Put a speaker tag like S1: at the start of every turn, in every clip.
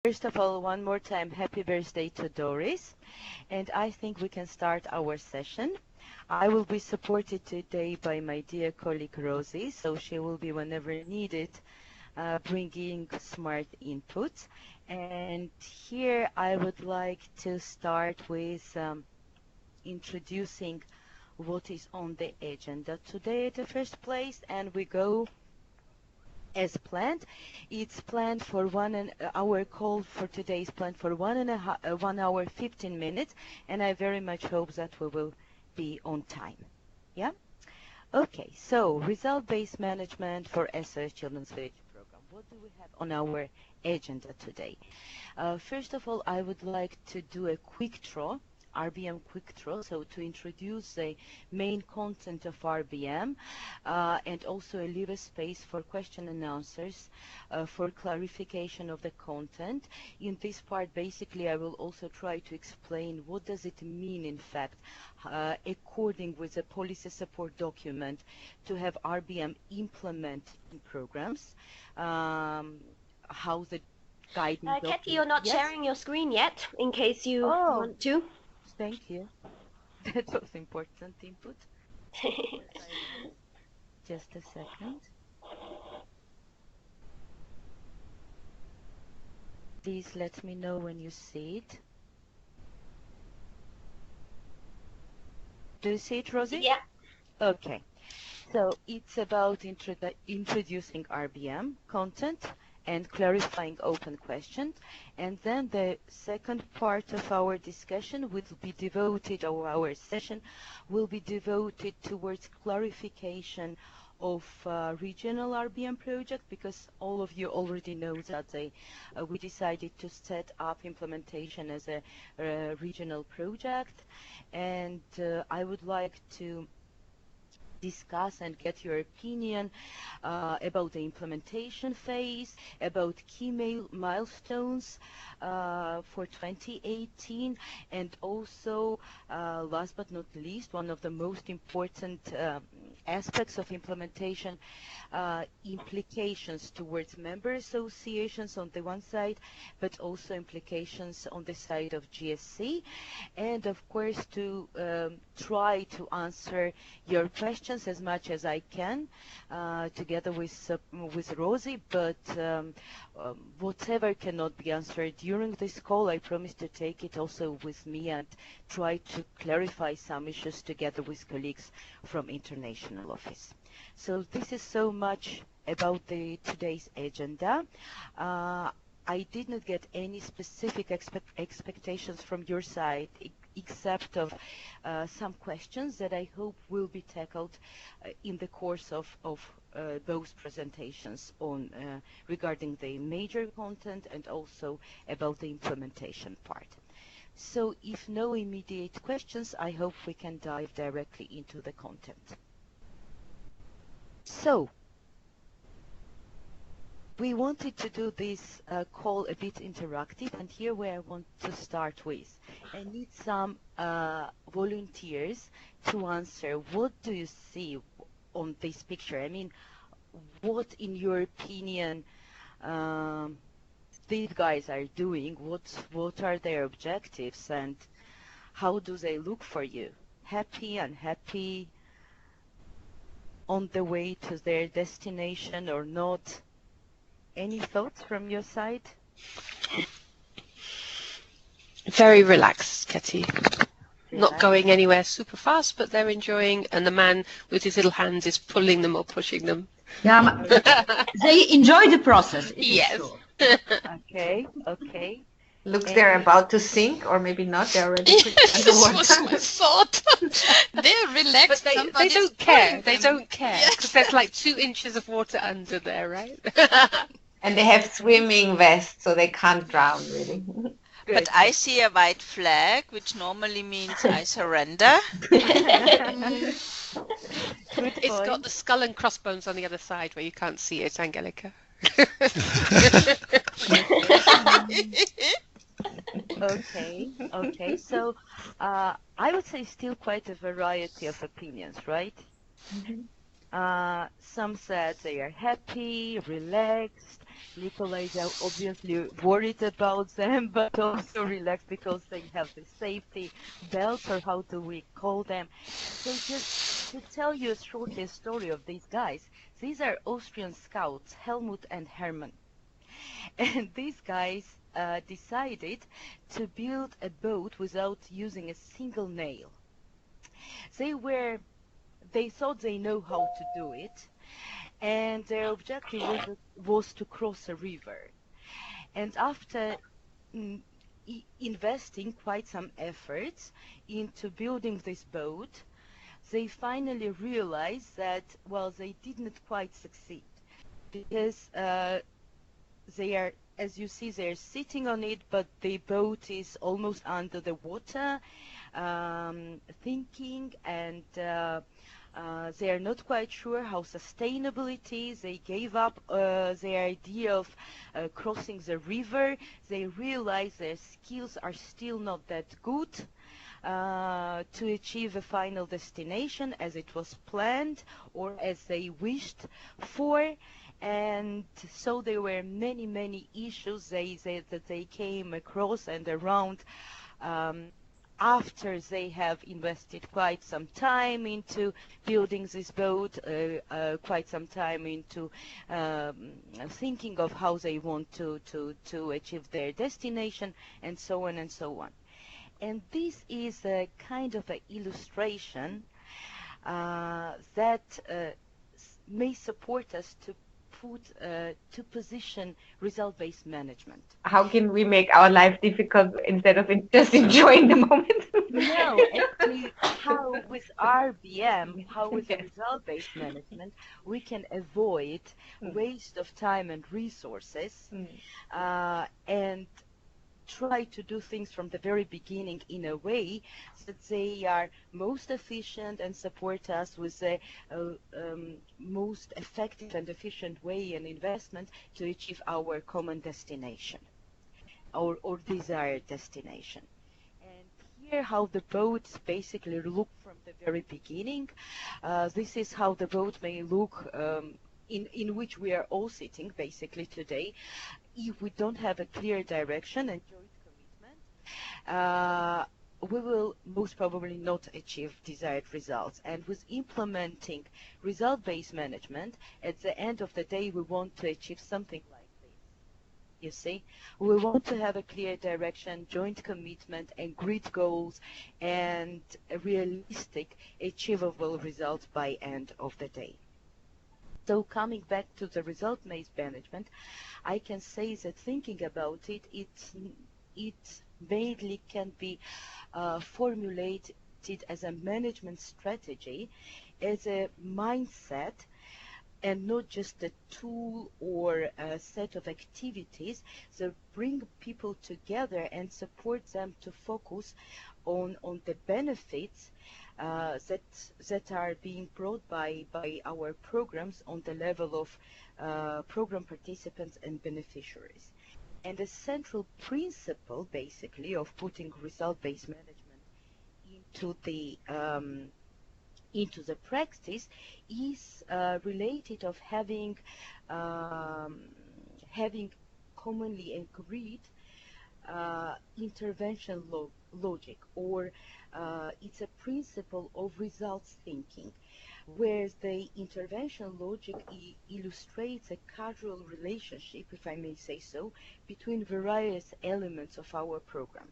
S1: First of all, one more time, happy birthday to Doris. And I think we can start our session. I will be supported today by my dear colleague Rosie, so she will be, whenever needed, bringing smart input. And here I would like to start with introducing what is on the agenda today at the first place, and we go as planned. It's planned for our call for today is planned for 1 hour 15 minutes, and I very much hope that we will be on time. Yeah. Okay. So result-based management for SOS Children's Literature Program. What do we have on our agenda today? First of all, I would like to do a quick draw. RBM quick draw, so to introduce the main content of RBM and also leave a space for question and answers for clarification of the content. In this part, basically, I will also try to explain what does it mean, in fact, according with the policy support document, to have RBM implement in programs, how the guidance
S2: Katie, you're not sharing your screen yet, in case you want to.
S1: Thank you. That was important input. Just a second. Please let me know when you see it. Do you see it, Rosie?
S2: Yeah.
S1: Okay. So it's about introducing RBM content and clarifying open questions. And then the second part of our discussion will be devoted, or our session will be devoted towards clarification of regional RBM project, because all of you already know that we decided to set up implementation as a regional project. And I would like to discuss and get your opinion about the implementation phase, about key milestones for 2018, and also, last but not least, one of the most important aspects of implementation, implications towards member associations on the one side, but also implications on the side of GSC, and of course to try to answer your questions as much as I can, together with Rosie, but whatever cannot be answered during this call, I promise to take it also with me and try to clarify some issues together with colleagues from International Office. So this is so much about today's agenda. I did not get any specific expectations from your side, except of some questions that I hope will be tackled in the course of those presentations on regarding the major content and also about the implementation part. So if no immediate questions, I hope we can dive directly into the content. So we wanted to do this call a bit interactive, and here where I want to start with. I need some volunteers to answer. What do you see on this picture? I mean, what, in your opinion, these guys are doing? What are their objectives, and how do they look for you? Happy, unhappy, on the way to their destination or not? Any thoughts from your side?
S3: Very relaxed, Katie. Not going anywhere super fast, but they're enjoying, and the man with his little hands is pulling them or pushing them.
S4: Yeah, they enjoy the process.
S3: Yes.
S4: Sure.
S1: Okay, okay.
S5: Looks they're about to sink, or maybe not. They're already
S3: This was my thought.
S6: They're relaxed.
S3: But they don't care. They don't care, because there's like 2 inches of water under there, right?
S5: And they have swimming vests, so they can't drown, really.
S1: Good.
S6: But I see a white flag, which normally means I surrender.
S3: It's got the skull and crossbones on the other side where you can't see it, Angelica.
S1: Okay. So I would say still quite a variety of opinions, right?
S4: Mm-hmm.
S1: Some said they are happy, relaxed. Nikolai is obviously worried about them, but also relaxed because they have the safety belts, or how do we call them? So just to tell you shortly a story of these guys, these are Austrian scouts, Helmut and Hermann. And these guys decided to build a boat without using a single nail. They thought they know how to do it, and their objective was to cross a river. And after mm, investing quite some efforts into building this boat, they finally realized that, well, they didn't quite succeed because they are, as you see, they're sitting on it, but the boat is almost under the water, thinking, and they are not quite sure how sustainable it is. They gave up their idea of crossing the river. They realize their skills are still not that good to achieve a final destination as it was planned or as they wished for. And so there were many, many issues that they came across and around after they have invested quite some time into building this boat, quite some time into thinking of how they want to achieve their destination, and so on and so on. And this is a kind of an illustration that may support us to position result-based management.
S5: How can we make our life difficult instead of just enjoying the moment?
S1: No, actually, how with RBM, how with result-based management, we can avoid waste of time and resources, and try to do things from the very beginning in a way that they are most efficient and support us with the most effective and efficient way and investment to achieve our common destination or desired destination. And here how the boats basically look from the very beginning. This is how the boat may look in which we are all sitting basically today. If we don't have a clear direction and joint commitment, we will most probably not achieve desired results. And with implementing result-based management, at the end of the day, we want to achieve something like this. You see, we want to have a clear direction, joint commitment, and agreed goals, and a realistic, achievable result by end of the day. So coming back to the result-based management, I can say that thinking about it, it mainly can be formulated as a management strategy, as a mindset, and not just a tool or a set of activities that bring people together and support them to focus on the benefits that are being brought by our programs on the level of program participants and beneficiaries. And the central principle, basically, of putting result-based management into the practice is related of having commonly agreed intervention logic, or it's a principle of results thinking, whereas the intervention logic illustrates a causal relationship, if I may say so, between various elements of our program.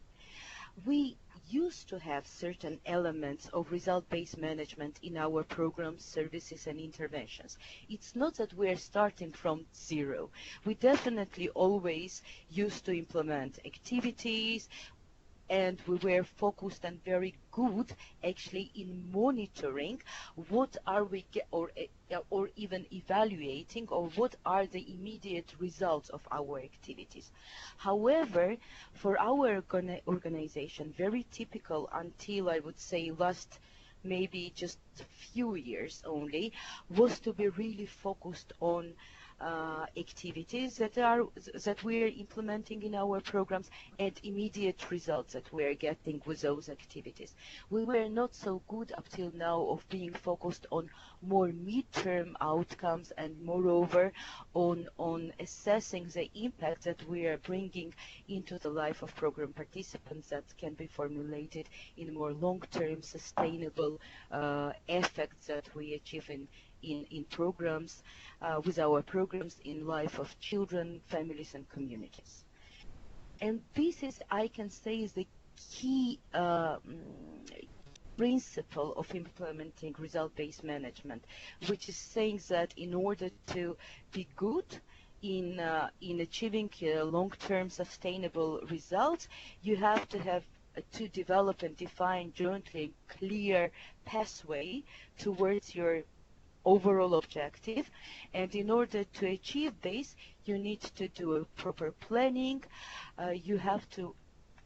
S1: We used to have certain elements of result-based management in our programs, services, and interventions. It's not that we're starting from zero. We definitely always used to implement activities, and we were focused and very good actually in monitoring what are we or even evaluating, or what are the immediate results of our activities. However, for our organization, very typical until I would say last maybe just a few years only, was to be really focused on activities that we are implementing in our programs and immediate results that we are getting with those activities. We were not so good up till now of being focused on more midterm outcomes and moreover on assessing the impact that we are bringing into the life of program participants that can be formulated in more long-term sustainable effects that we achieve in programs, with our programs in life of children, families and communities. And this is, I can say, is the key principle of implementing result-based management, which is saying that in order to be good in achieving long-term sustainable results, you have to develop and define jointly a clear pathway towards your overall objective. And in order to achieve this, you need to do a proper planning. You have to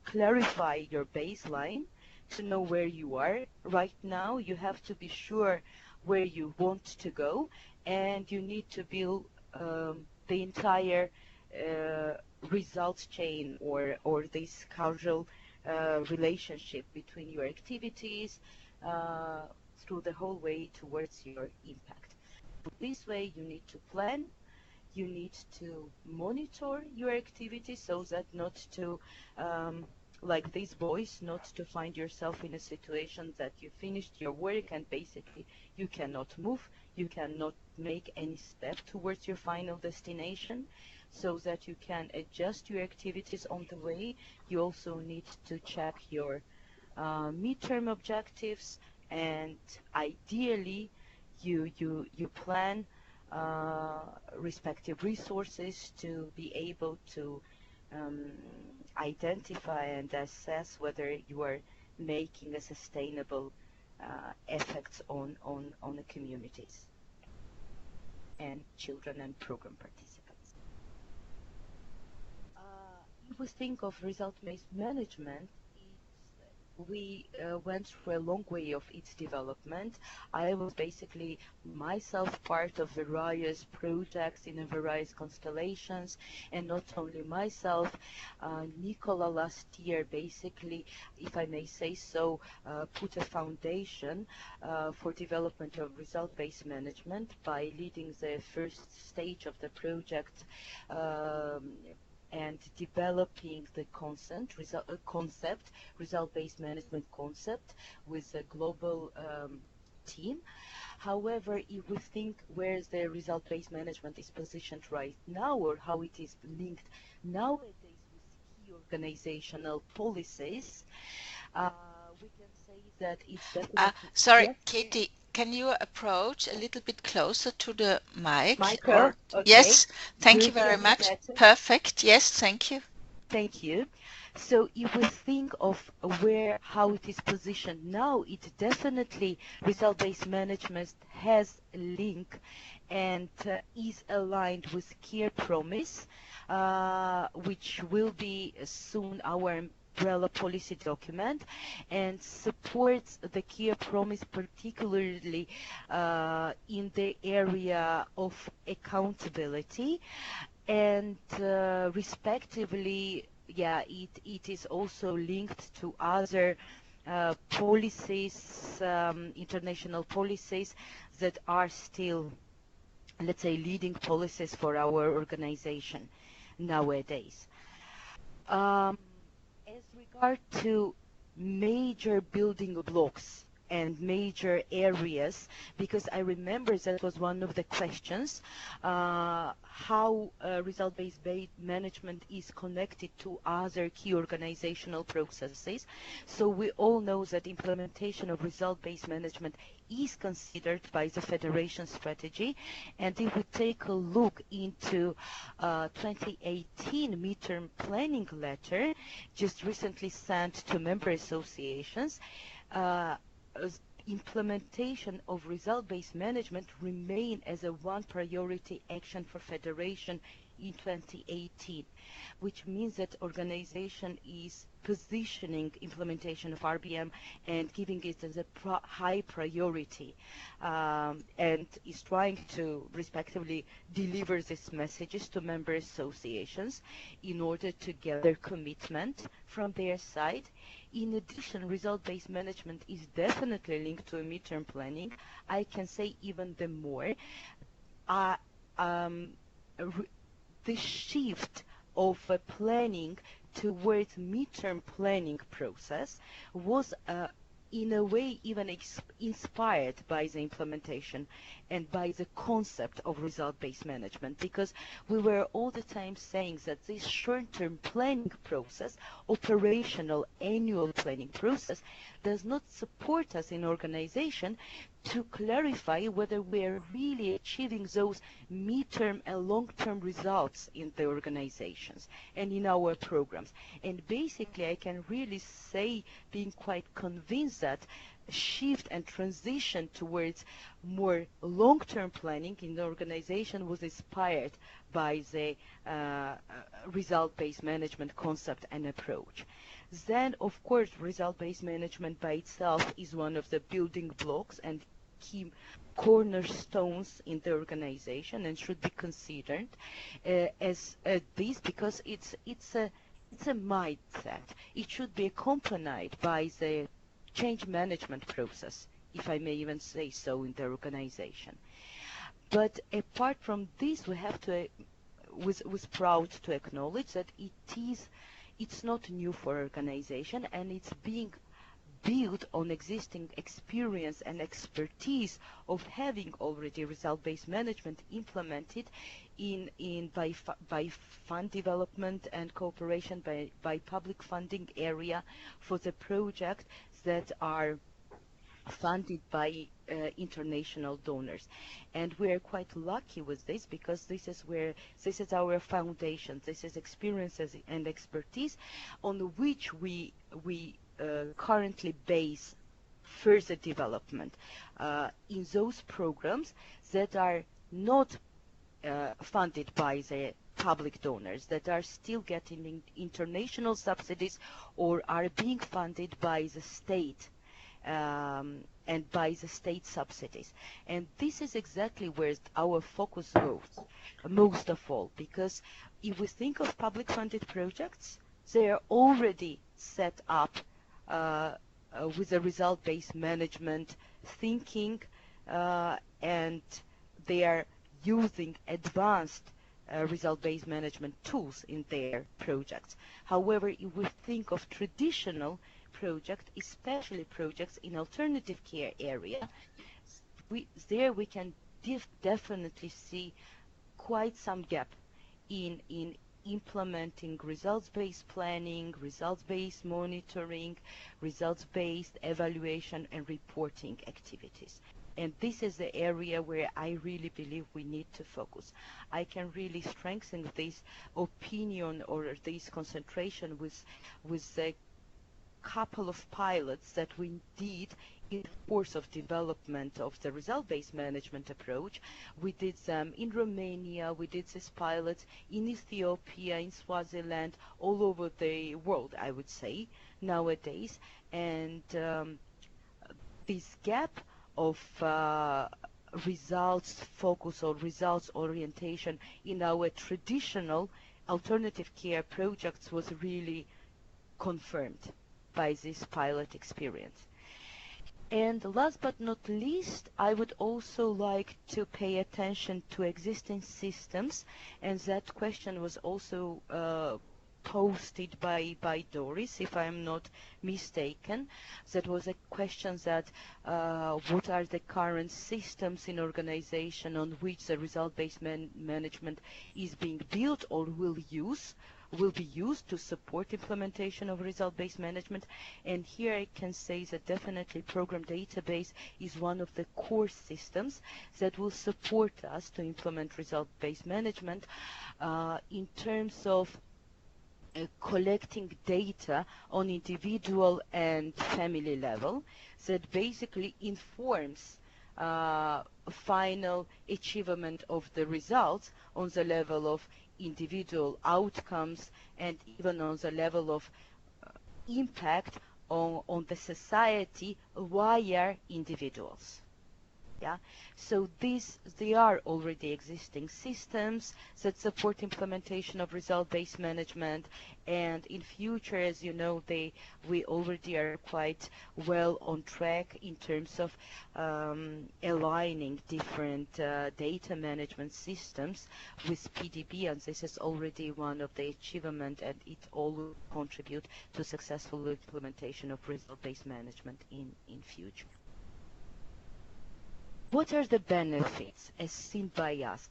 S1: clarify your baseline to know where you are right now. You have to be sure where you want to go, and you need to build the entire results chain or this causal relationship between your activities through the whole way towards your impact. This way you need to plan, you need to monitor your activities so that not to like these boys, not to find yourself in a situation that you finished your work and basically you cannot move, you cannot make any step towards your final destination, so that you can adjust your activities on the way. You also need to check your midterm objectives, and ideally you plan respective resources to be able to identify and assess whether you are making a sustainable effects on the communities and children and program participants. If we think of result-based management, we went through a long way of its development. I was basically myself part of various projects in various constellations, and not only myself, Nicola last year basically, if I may say so, put a foundation for development of result-based management by leading the first stage of the project and developing the concept, result-based management concept with a global team. However, if we think where the result-based management is positioned right now, or how it is linked nowadays with key organizational policies, we can say that it's definitely...
S6: Sorry,
S1: Yes?
S6: Katie, can you approach a little bit closer to the mic?
S1: Micro? Okay.
S6: Yes, thank you
S1: Good,
S6: very
S1: yes,
S6: much.
S1: better.
S6: Perfect. Yes, thank you.
S1: Thank you. So if we think of how it is positioned now, it definitely result-based management has a link and is aligned with care promise, which will be soon our umbrella policy document, and supports the care promise particularly in the area of accountability, and respectively, yeah, it is also linked to other policies, international policies that are still, let's say, leading policies for our organization nowadays. As regard to major building blocks and major areas, because I remember that was one of the questions, how result-based management is connected to other key organizational processes. So we all know that implementation of result-based management is considered by the Federation strategy, and if we take a look into 2018 midterm planning letter, just recently sent to member associations, implementation of result-based management remain as a one priority action for Federation in 2018, which means that organization is positioning implementation of RBM and giving it as a high priority, and is trying to respectively deliver these messages to member associations in order to gather commitment from their side. In addition, result-based management is definitely linked to a midterm planning. I can say even the more. The shift of planning towards midterm planning process was in a way even inspired by the implementation and by the concept of result-based management, because we were all the time saying that this short-term planning process, operational annual planning process, does not support us in organization to clarify whether we are really achieving those midterm and long-term results in the organizations and in our programs. And basically, I can really say, being quite convinced that shift and transition towards more long-term planning in the organization was inspired by the result-based management concept and approach. Then, of course, result-based management by itself is one of the building blocks and key cornerstones in the organization and should be considered as this, because it's a mindset. It should be accompanied by the change management process, if I may even say so, in the organization. But apart from this, we have to, was proud to acknowledge that it's not new for organization, and it's being built on existing experience and expertise of having already result-based management implemented by fund development and cooperation by public funding area for the project that are funded by international donors. And we are quite lucky with this, because this is our foundation, this is experiences and expertise on which we currently base further development in those programs that are not funded by the public donors, that are still getting international subsidies or are being funded by the state and by the state subsidies. And this is exactly where our focus goes, most of all, because if we think of public funded projects, they are already set up with a result-based management thinking, and they are using advanced result-based management tools in their projects. However, if we think of traditional projects, especially projects in alternative care area, we can definitely see quite some gap in implementing results-based planning, results-based monitoring, results-based evaluation and reporting activities. And this is the area where I really believe we need to focus. I can really strengthen this opinion or this concentration with a couple of pilots that we did in the course of development of the result-based management approach. We did them in Romania, we did these pilots in Ethiopia, in Swaziland, all over the world, I would say, nowadays. And this gap of results focus or results orientation in our traditional alternative care projects was really confirmed by this pilot experience. And last but not least, I would also like to pay attention to existing systems, and that question was also posted by Doris, if I'm not mistaken. That was a question that what are the current systems in organization on which the result-based management is being built or will be used to support implementation of result-based management. And here I can say that definitely program database is one of the core systems that will support us to implement result-based management in terms of collecting data on individual and family level that basically informs final achievement of the results on the level of individual outcomes and even on the level of impact on the society via individuals. Yeah, so they are already existing systems that support implementation of result-based management, and in future, as you know, we already are quite well on track in terms of aligning different data management systems with PDB, and this is already one of the achievements, and it all will contribute to successful implementation of result-based management in future. What are the benefits as seen by us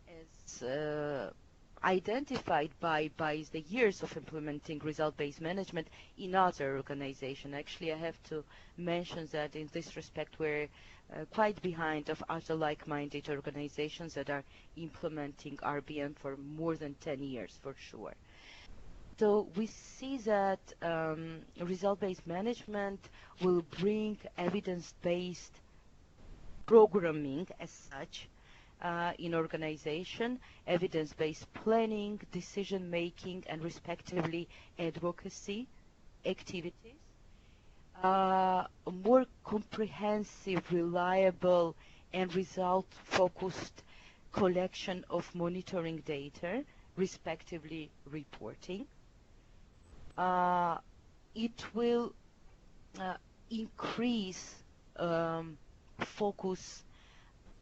S1: and as identified by the years of implementing result-based management in other organizations? Actually, I have to mention that in this respect, we're quite behind of other like-minded organizations that are implementing RBM for more than 10 years, for sure. So we see that result-based management will bring evidence-based programming as such in organization, evidence-based planning, decision-making, and respectively advocacy activities, more comprehensive, reliable, and result-focused collection of monitoring data, respectively reporting. It will increase focus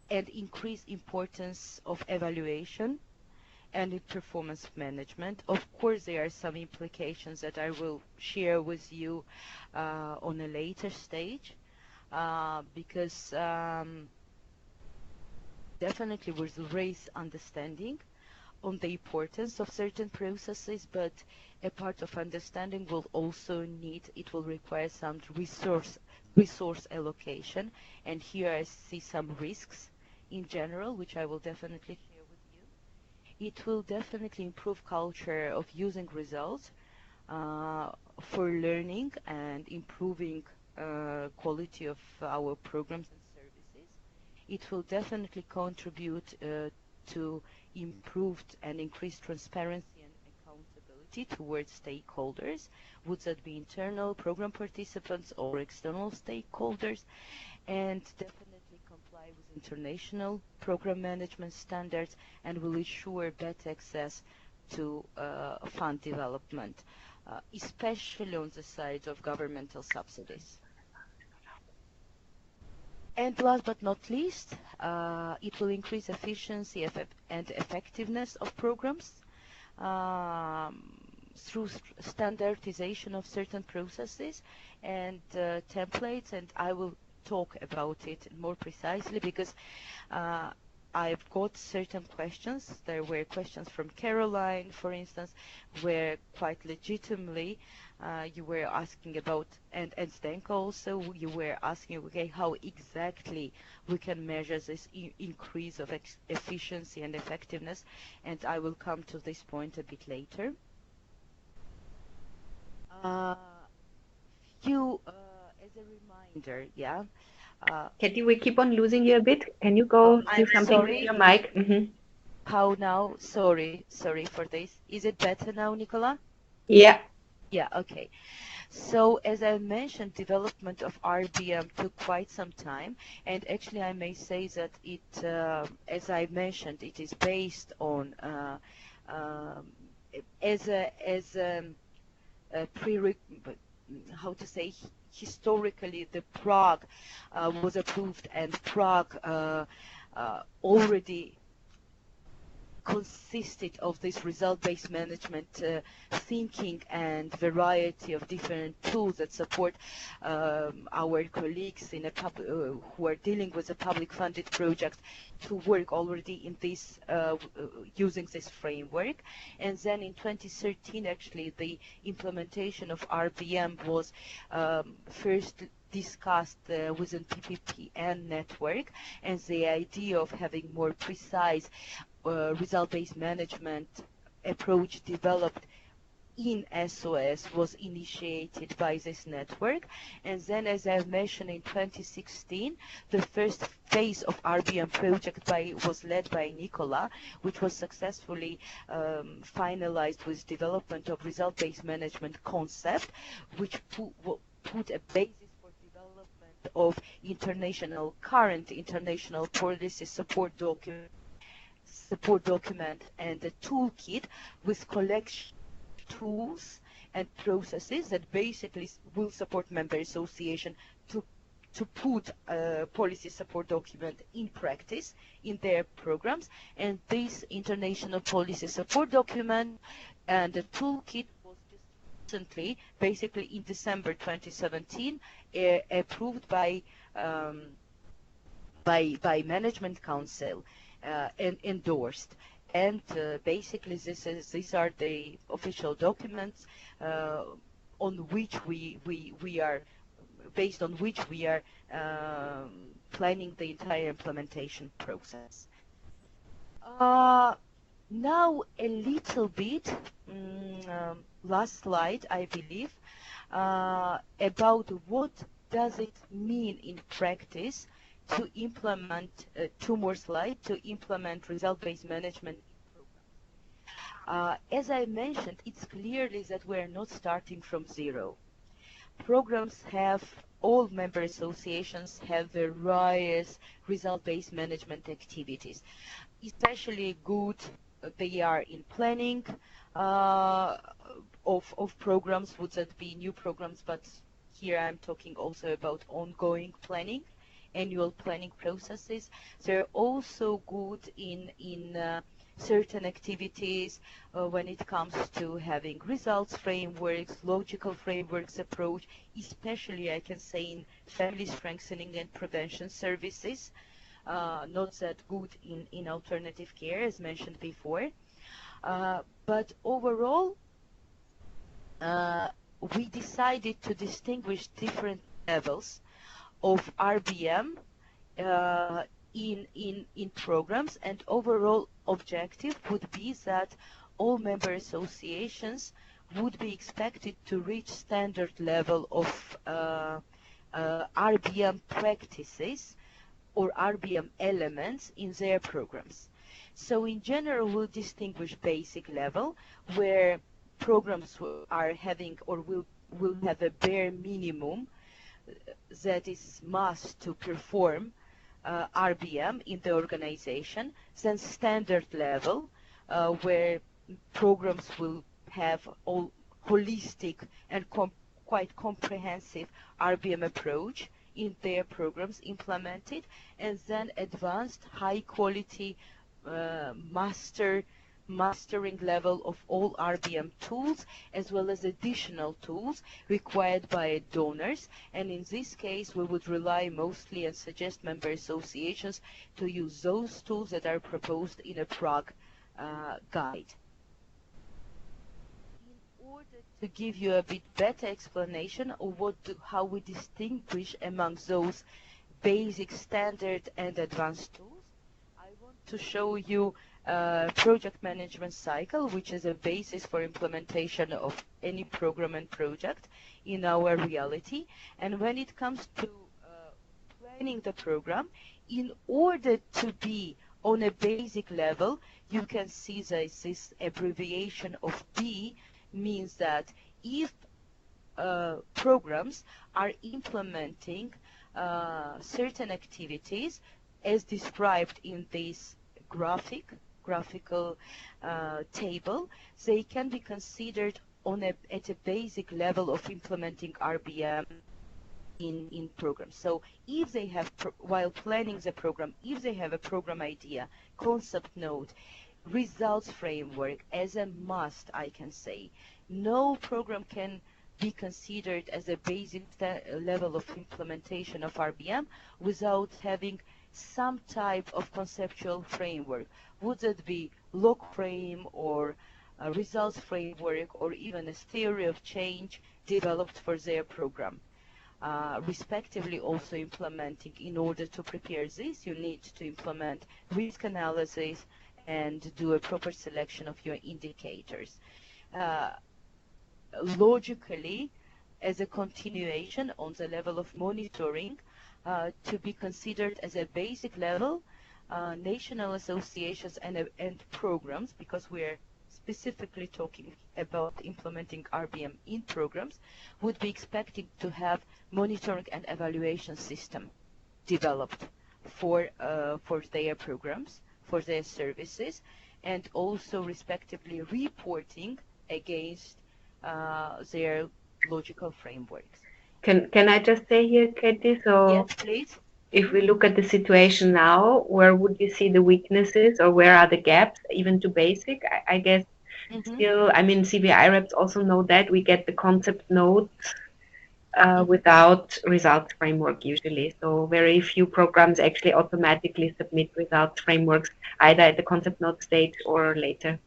S1: and increase importance of evaluation and performance management. Of course, there are some implications that I will share with you on a later stage, because definitely will raise understanding on the importance of certain processes, but a part of understanding will also it will require some resource allocation, and here I see some risks in general, which I will definitely share with you. It will definitely improve culture of using results for learning and improving quality of our programs and services. It will definitely contribute to improved and increased transparency and accountability towards stakeholders, would that be internal program participants or external stakeholders, and definitely comply with international program management standards, and will ensure better access to fund development, especially on the side of governmental subsidies. And last but not least, it will increase efficiency and effectiveness of programs through standardization of certain processes and templates, and I will talk about it more precisely because I've got certain questions. There were questions from Caroline, for instance, where quite legitimately you were asking about, and Zdenko also, you were asking, okay, how exactly we can measure this increase of efficiency and effectiveness, and I will come to this point a bit later. As a reminder, yeah.
S5: Katie, we keep on losing you a bit. Can you go do something with your mic? Mm-hmm.
S1: How now? Sorry for this. Is it better now, Nicola?
S5: Yeah.
S1: Yeah, okay. So as I mentioned, development of RBM took quite some time, and actually I may say that it, as I mentioned, it is based on as a how to say, historically the Prague was approved, and Prague already consisted of this result-based management thinking and variety of different tools that support our colleagues in who are dealing with a public-funded project to work already in this using this framework. And then in 2013, actually, the implementation of RBM was first discussed within PPPN network, and the idea of having more precise result-based management approach developed in SOS was initiated by this network. And then, as I mentioned, in 2016, the first phase of RBM project was led by Nicola, which was successfully finalized with development of result-based management concept, which put a basis for development of current international policy support document and a toolkit with collection tools and processes that basically will support member association to put a policy support document in practice in their programs. And this international policy support document and the toolkit was just recently, basically in December 2017, approved by Management Council and endorsed. And basically these are the official documents on which we are based on which we are planning the entire implementation process. Now a little bit, last slide, I believe, about what does it mean in practice to implement, two more slides, to implement result-based management in programs. As I mentioned, it's clearly that we're not starting from zero. Programs all member associations have various result-based management activities. Especially good they are in planning of programs, would that be new programs, but here I'm talking also about ongoing planning, annual planning processes. They're also good in certain activities when it comes to having results frameworks, logical frameworks approach, especially I can say in family strengthening and prevention services, not that good in alternative care as mentioned before. But overall, we decided to distinguish different levels of RBM in programs, and overall objective would be that all member associations would be expected to reach standard level of RBM practices or RBM elements in their programs. So in general, we'll distinguish basic level, where programs are having or will have a bare minimum that is must to perform RBM in the organization. Then standard level, where programs will have all holistic and quite comprehensive RBM approach in their programs implemented. And then advanced high quality mastering level of all RBM tools, as well as additional tools required by donors. And in this case, we would rely mostly and suggest member associations to use those tools that are proposed in a Prague guide. In order to give you a bit better explanation of how we distinguish among those basic, standard, and advanced tools, I want to show you project management cycle, which is a basis for implementation of any program and project in our reality. And when it comes to planning the program, in order to be on a basic level, you can see that this abbreviation of B means that if programs are implementing certain activities as described in this graphical table, they can be considered at a basic level of implementing RBM in programs. So if they have, while planning the program, if they have a program idea, concept note, results framework as a must, I can say, no program can be considered as a basic level of implementation of RBM without having some type of conceptual framework. Would it be log frame or a results framework or even a theory of change developed for their program? Respectively also implementing. In order to prepare this, you need to implement risk analysis and do a proper selection of your indicators. logically as a continuation on the level of monitoring to be considered as a basic level. National associations and programs, because we're specifically talking about implementing RBM in programs, would be expected to have monitoring and evaluation system developed for their programs, for their services, and also respectively reporting against their logical frameworks.
S5: Can I just say here, Katie? So
S1: yes, please.
S5: If we look at the situation now, where would you see the weaknesses or where are the gaps, even to basic? I guess still, I mean, CBI reps also know that we get the concept notes without results framework usually. So very few programs actually automatically submit results frameworks either at the concept note stage or later.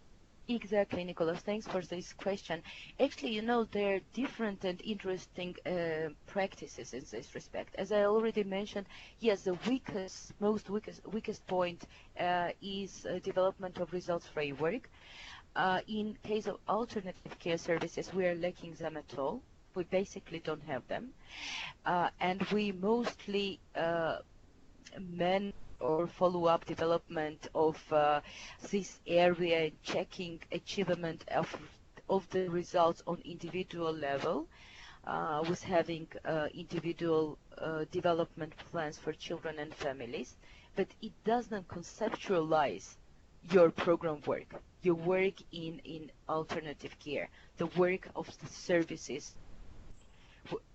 S1: Exactly, Nicholas. Thanks for this question. Actually, you know, there are different and interesting practices in this respect. As I already mentioned, yes, the weakest point is development of results framework. In case of alternative care services, we are lacking them at all. We basically don't have them. And we mostly or follow-up development of this area, checking achievement of the results on individual level, with having individual development plans for children and families, but it doesn't conceptualize your program work, your work in alternative care, the work of the services,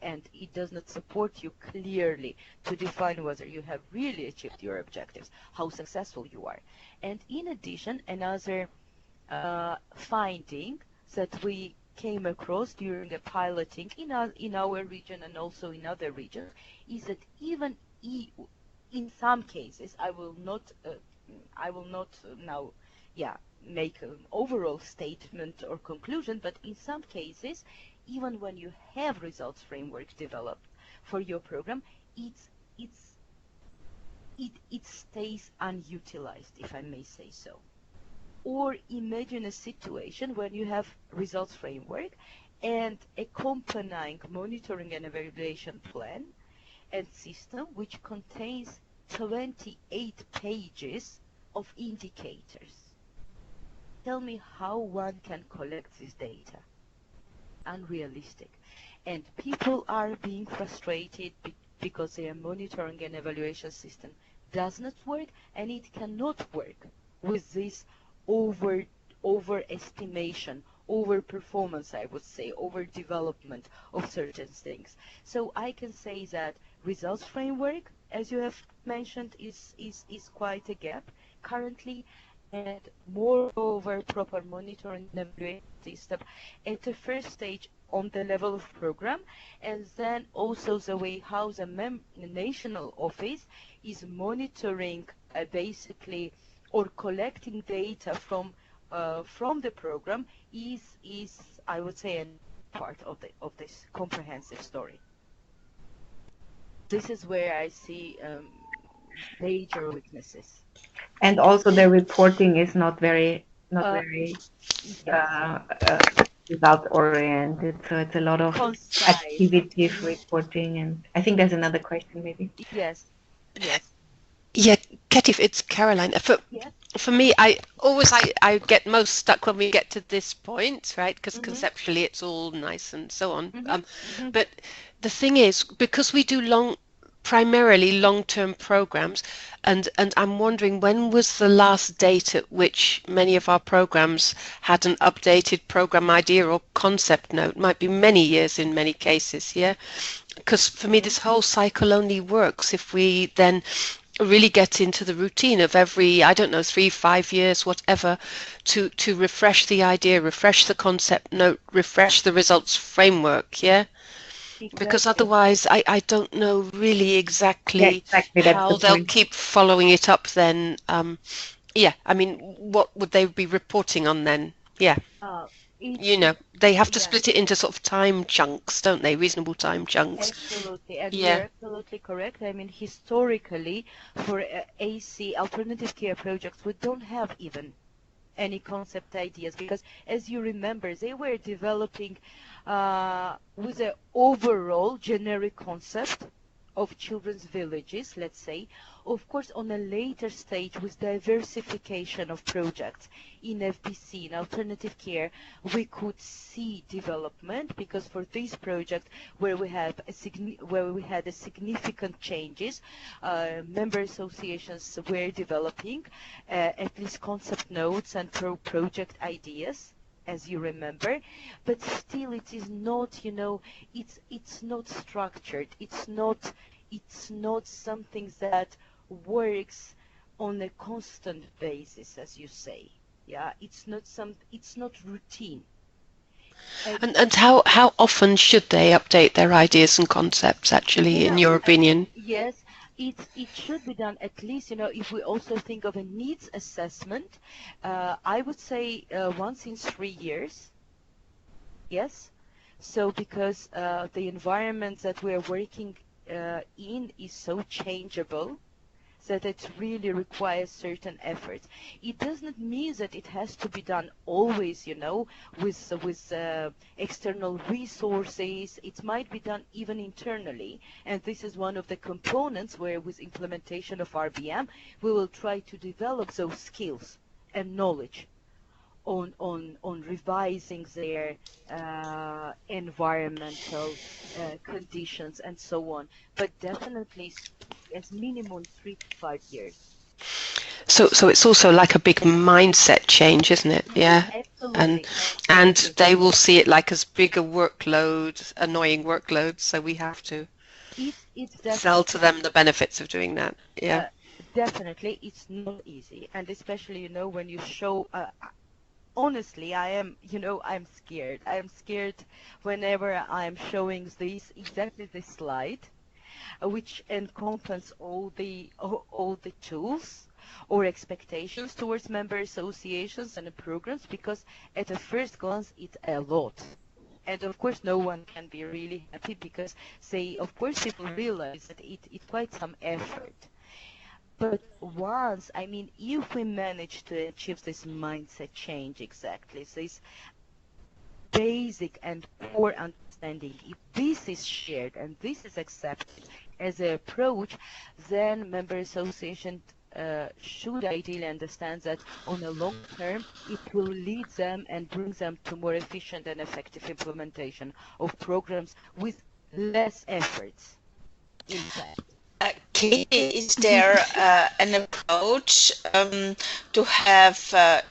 S1: and it does not support you clearly to define whether you have really achieved your objectives, how successful you are. And in addition, another finding that we came across during a piloting in our region and also in other regions is that even in some cases, I will not now make an overall statement or conclusion, but in some cases, even when you have results framework developed for your program, it stays unutilized, if I may say so. Or imagine a situation when you have results framework and accompanying monitoring and evaluation plan and system which contains 28 pages of indicators. Tell me how one can collect this data. Unrealistic. And people are being frustrated because their monitoring and evaluation system does not work, and it cannot work with this overestimation, overperformance, I would say, overdevelopment of certain things. So I can say that results framework, as you have mentioned, is quite a gap currently, and moreover proper monitoring and evaluation system at the first stage on the level of program, and then also the way how the national office is monitoring basically or collecting data from the program is I would say a part of this comprehensive story. This is where I see major weaknesses.
S5: And also the reporting is not very result oriented, so it's a lot of activative reporting, and I think there's another question maybe.
S1: Yes.
S3: Yeah, Ketif, it's Caroline. For me, I get most stuck when we get to this point, right? Because conceptually it's all nice and so on. But the thing is, because we do primarily long-term programs, and I'm wondering, when was the last date at which many of our programs had an updated program idea or concept note? Might be many years in many cases, yeah? Because for me, this whole cycle only works if we then really get into the routine of every, 3-5 years, whatever, to refresh the idea, refresh the concept note, refresh the results framework, yeah? Exactly. Because otherwise I don't know really exactly how they'll keep following it up then. What would they be reporting on then? Yeah. They have to split it into sort of time chunks, don't they? Reasonable time chunks.
S1: Absolutely. And you're absolutely correct. I mean, historically, for AC, alternative care projects, we don't have even any concept ideas, because as you remember, they were developing with an overall generic concept of children's villages, let's say. Of course, on a later stage with diversification of projects in FBC, in alternative care, we could see development, because for this project where we had a significant changes, member associations were developing at least concept notes and project ideas, as you remember, but still it is not, it's not structured. It's not something that works on a constant basis, as you say. Yeah, it's not routine.
S3: And how often should they update their ideas and concepts, actually, in your opinion?
S1: Yes, it should be done at least, if we also think of a needs assessment, I would say once in 3 years. Yes. So because the environment that we are working in is so changeable, that it really requires certain efforts. It does not mean that it has to be done always, with external resources. It might be done even internally, and this is one of the components where, with implementation of RBM, we will try to develop those skills and knowledge on revising their environmental conditions and so on. But definitely as minimum 3 to 5 years.
S3: So it's also like a big mindset change, isn't it? Yeah.
S1: Absolutely.
S3: And they will see it like as big a workload, annoying workload, so we have to sell to them the benefits of doing that. Yeah.
S1: Definitely, it's not easy, and especially when you show honestly, I'm scared. I'm scared whenever I'm showing exactly this slide, which encompasses all the tools or expectations towards member associations and programs, because at a first glance it's a lot. And of course no one can be really happy, because people realize that it's quite some effort. But if we manage to achieve this mindset change, exactly, this basic and core understanding, if this is shared and this is accepted as an approach, then member association should ideally understand that on a long term it will lead them and bring them to more efficient and effective implementation of programs with less efforts, in fact.
S6: Katie, is there an approach to have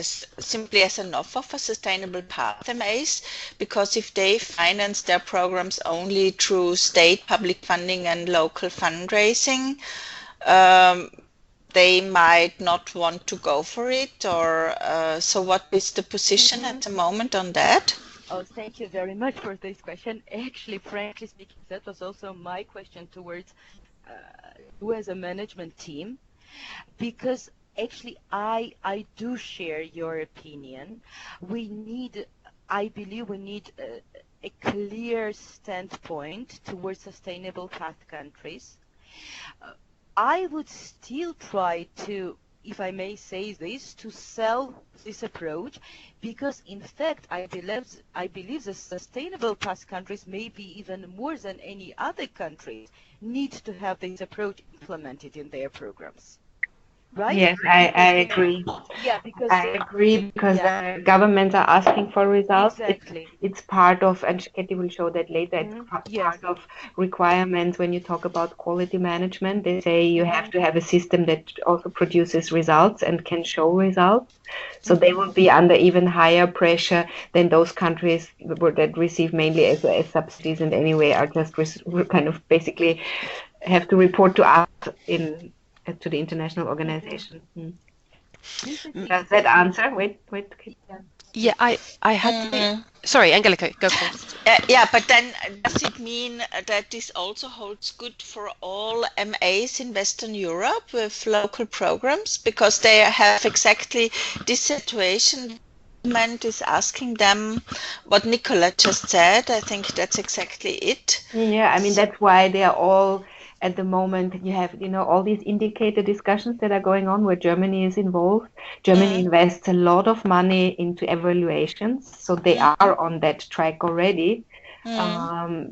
S6: simply as an offer for sustainable path MAs? Because if they finance their programs only through state public funding and local fundraising, they might not want to go for it. Or so what is the position at the moment on that?
S1: Oh, thank you very much for this question. Actually, frankly speaking, that was also my question towards you as a management team, because actually I do share your opinion. I believe we need a clear standpoint towards sustainable path countries. I would still try to, if I may say this, to sell this approach, because in fact I believe the sustainable path countries, maybe even more than any other countries, need to have this approach implemented in their programs. Right?
S5: Yes, I agree.
S1: Yeah, because
S5: governments are asking for results.
S1: Exactly.
S5: It's part of, and Katie will show that later, it's part of requirements when you talk about quality management. They say you have to have a system that also produces results and can show results. So they will be under even higher pressure than those countries that receive mainly as subsidies, and anyway are just kind of basically have to report to us to the international organization. Does that answer? Wait.
S3: Yeah, I had. Sorry, Angelica, go first.
S6: Yeah, but then does it mean that this also holds good for all MAs in Western Europe with local programs, because they have exactly this situation? Government is asking them what Nicola just said. I think that's exactly it.
S5: Yeah, I mean that's why they are all at the moment you have, all these indicator discussions that are going on where Germany is involved. Germany invests a lot of money into evaluations, so they are on that track already.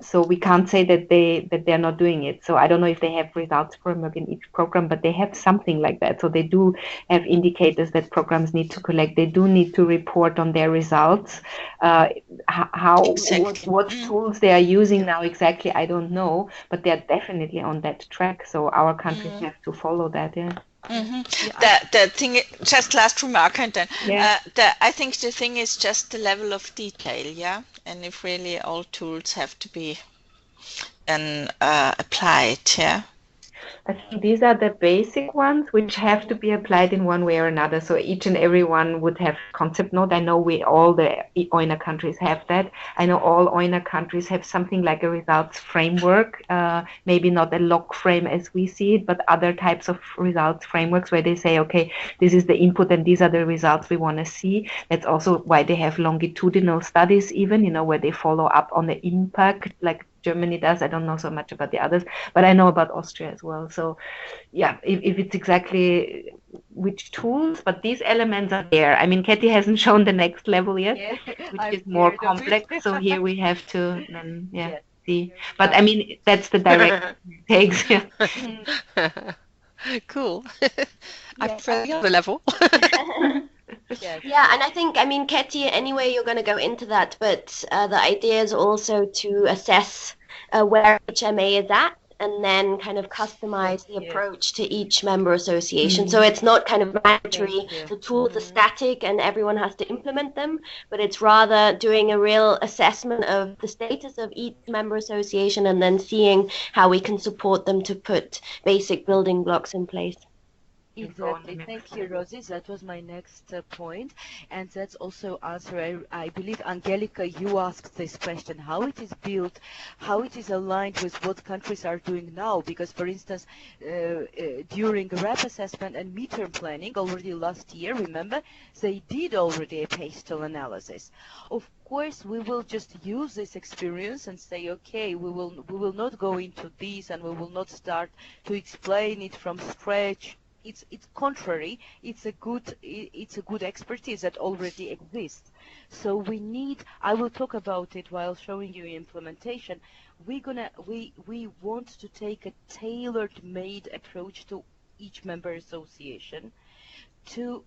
S5: So we can't say that they're not doing it. So I don't know if they have results framework in each program, but they have something like that. So they do have indicators that programs need to collect. They do need to report on their results. What tools they are using now exactly, I don't know, but they are definitely on that track. So our countries have to follow that. Yeah.
S6: The thing, just last remark, and then I think the thing is just the level of detail, and if really all tools have to be then applied,
S5: I think these are the basic ones which have to be applied in one way or another. So each and every one would have concept note. I know all the OINA countries have that. I know all OINA countries have something like a results framework, maybe not a log frame as we see it, but other types of results frameworks where they say, okay, this is the input and these are the results we want to see. That's also why they have longitudinal studies even, where they follow up on the impact, like Germany does. I don't know so much about the others, but I know about Austria as well. So if it's exactly which tools, but these elements are there. I mean, Katie hasn't shown the next level yet, which is more complex. So here we have to then, see. But I mean, that's the direction it takes.
S3: Cool. I prefer the other level.
S2: Yeah, and I think, Ketty, anyway, you're going to go into that, but the idea is also to assess where each MA is at and then kind of customize the approach to each member association. So it's not kind of mandatory, the tools are static and everyone has to implement them, but it's rather doing a real assessment of the status of each member association and then seeing how we can support them to put basic building blocks in place.
S1: Exactly. Thank you, Rosie. That was my next point. And that's also answer. I believe, Angelica, you asked this question, how it is built, how it is aligned with what countries are doing now. Because, for instance, during RAP assessment and midterm planning already last year, remember, they did already a pastel analysis. Of course, we will just use this experience and say, okay, we will not go into this and we will not start to explain it from scratch. It's contrary. It's a good expertise that already exists. So I will talk about it while showing you implementation. We want to take a tailor-made approach to each member association. We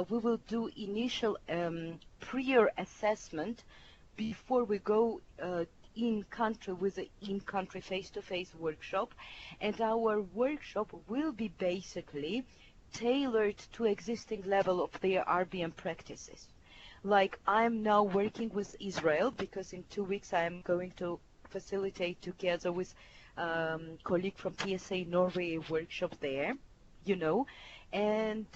S1: will do initial prior assessment before we go in-country with an in-country face-to-face workshop, and our workshop will be basically tailored to existing level of their RBM practices. Like I'm now working with Israel because in 2 weeks I am going to facilitate together with colleague from PSA Norway a workshop there, and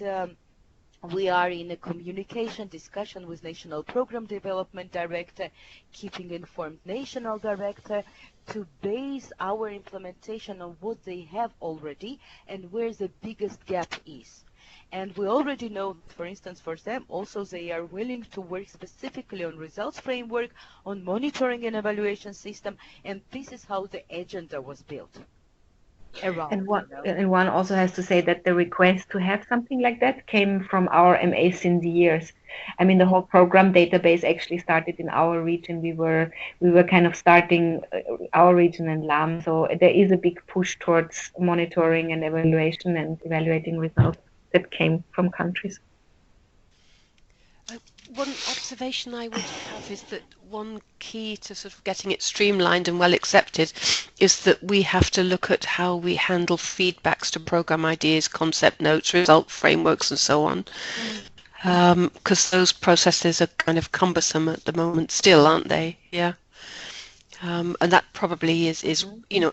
S1: we are in a communication discussion with National Program Development Director, keeping informed National Director, to base our implementation on what they have already and where the biggest gap is. And we already know, for instance, for them, also they are willing to work specifically on results framework, on monitoring and evaluation system, and this is how the agenda was built.
S5: And one also has to say that the request to have something like that came from our MAs in the years. I mean, the whole program database actually started in our region. We were kind of starting our region and LAM. So there is a big push towards monitoring and evaluation and evaluating results that came from countries.
S3: One observation I would have is that one key to sort of getting it streamlined and well accepted is that we have to look at how we handle feedbacks to program ideas, concept notes, result frameworks and so on. Because those processes are kind of cumbersome at the moment still, aren't they? Yeah. And that probably is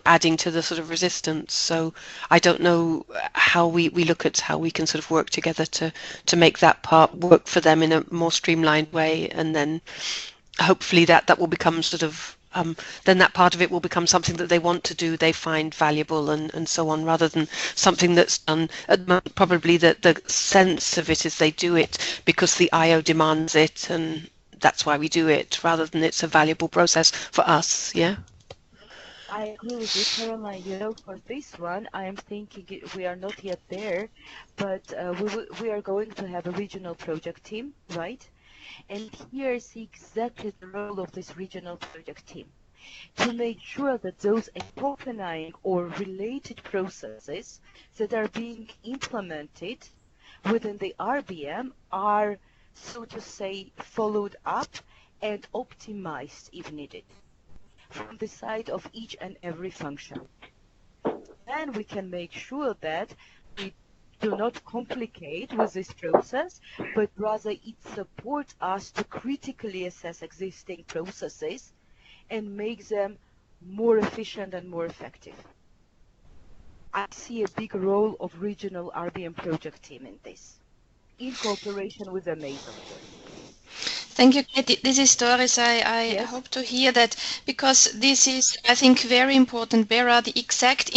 S3: adding to the sort of resistance. So I don't know how we look at how we can sort of work together to make that part work for them in a more streamlined way, and then hopefully that will become sort of then that part of it will become something that they want to do, they find valuable and so on, rather than something that's done at the moment. Probably the sense of it is they do it because the IO demands it and that's why we do it, rather than it's a valuable process for us. Yeah.
S1: I agree with you, Caroline. You know, for this one, I am thinking we are not yet there, but we are going to have a regional project team, right? And here is exactly the role of this regional project team, to make sure that those accompanying or related processes that are being implemented within the RBM are, so to say, followed up and optimized if needed from the side of each and every function. Then we can make sure that we do not complicate with this process, but rather it supports us to critically assess existing processes and make them more efficient and more effective. I see a big role of regional RBM project team in this, in cooperation with the MAs, of course.
S7: Thank you, Katie. This is Doris. I
S1: Yes.
S7: hope to hear that, because this is, I think, very important. Where are the exact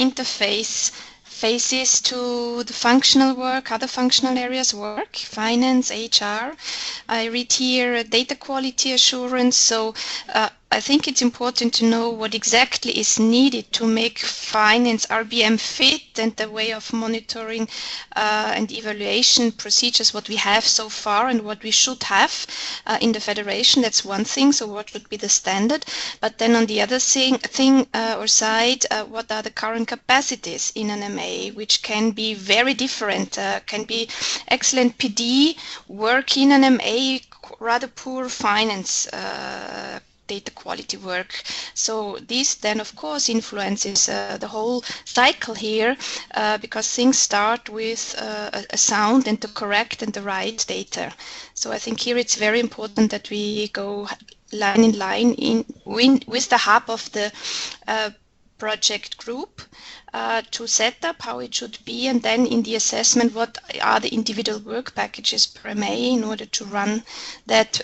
S7: faces to the functional work, other functional areas work, finance, HR. I read here data quality assurance. So I think it's important to know what exactly is needed to make finance RBM fit, and the way of monitoring and evaluation procedures, what we have so far and what we should have in the federation. That's one thing. So what would be the standard? But then on the other side, what are the current capacities in an MA, which can be very different, can be excellent PD, work in an MA, rather poor finance data quality work. So this then of course influences the whole cycle here, because things start with a sound and the correct and the right data. So I think here it's very important that we go line in line with the hub of the project group to set up how it should be, and then in the assessment what are the individual work packages per MA in order to run that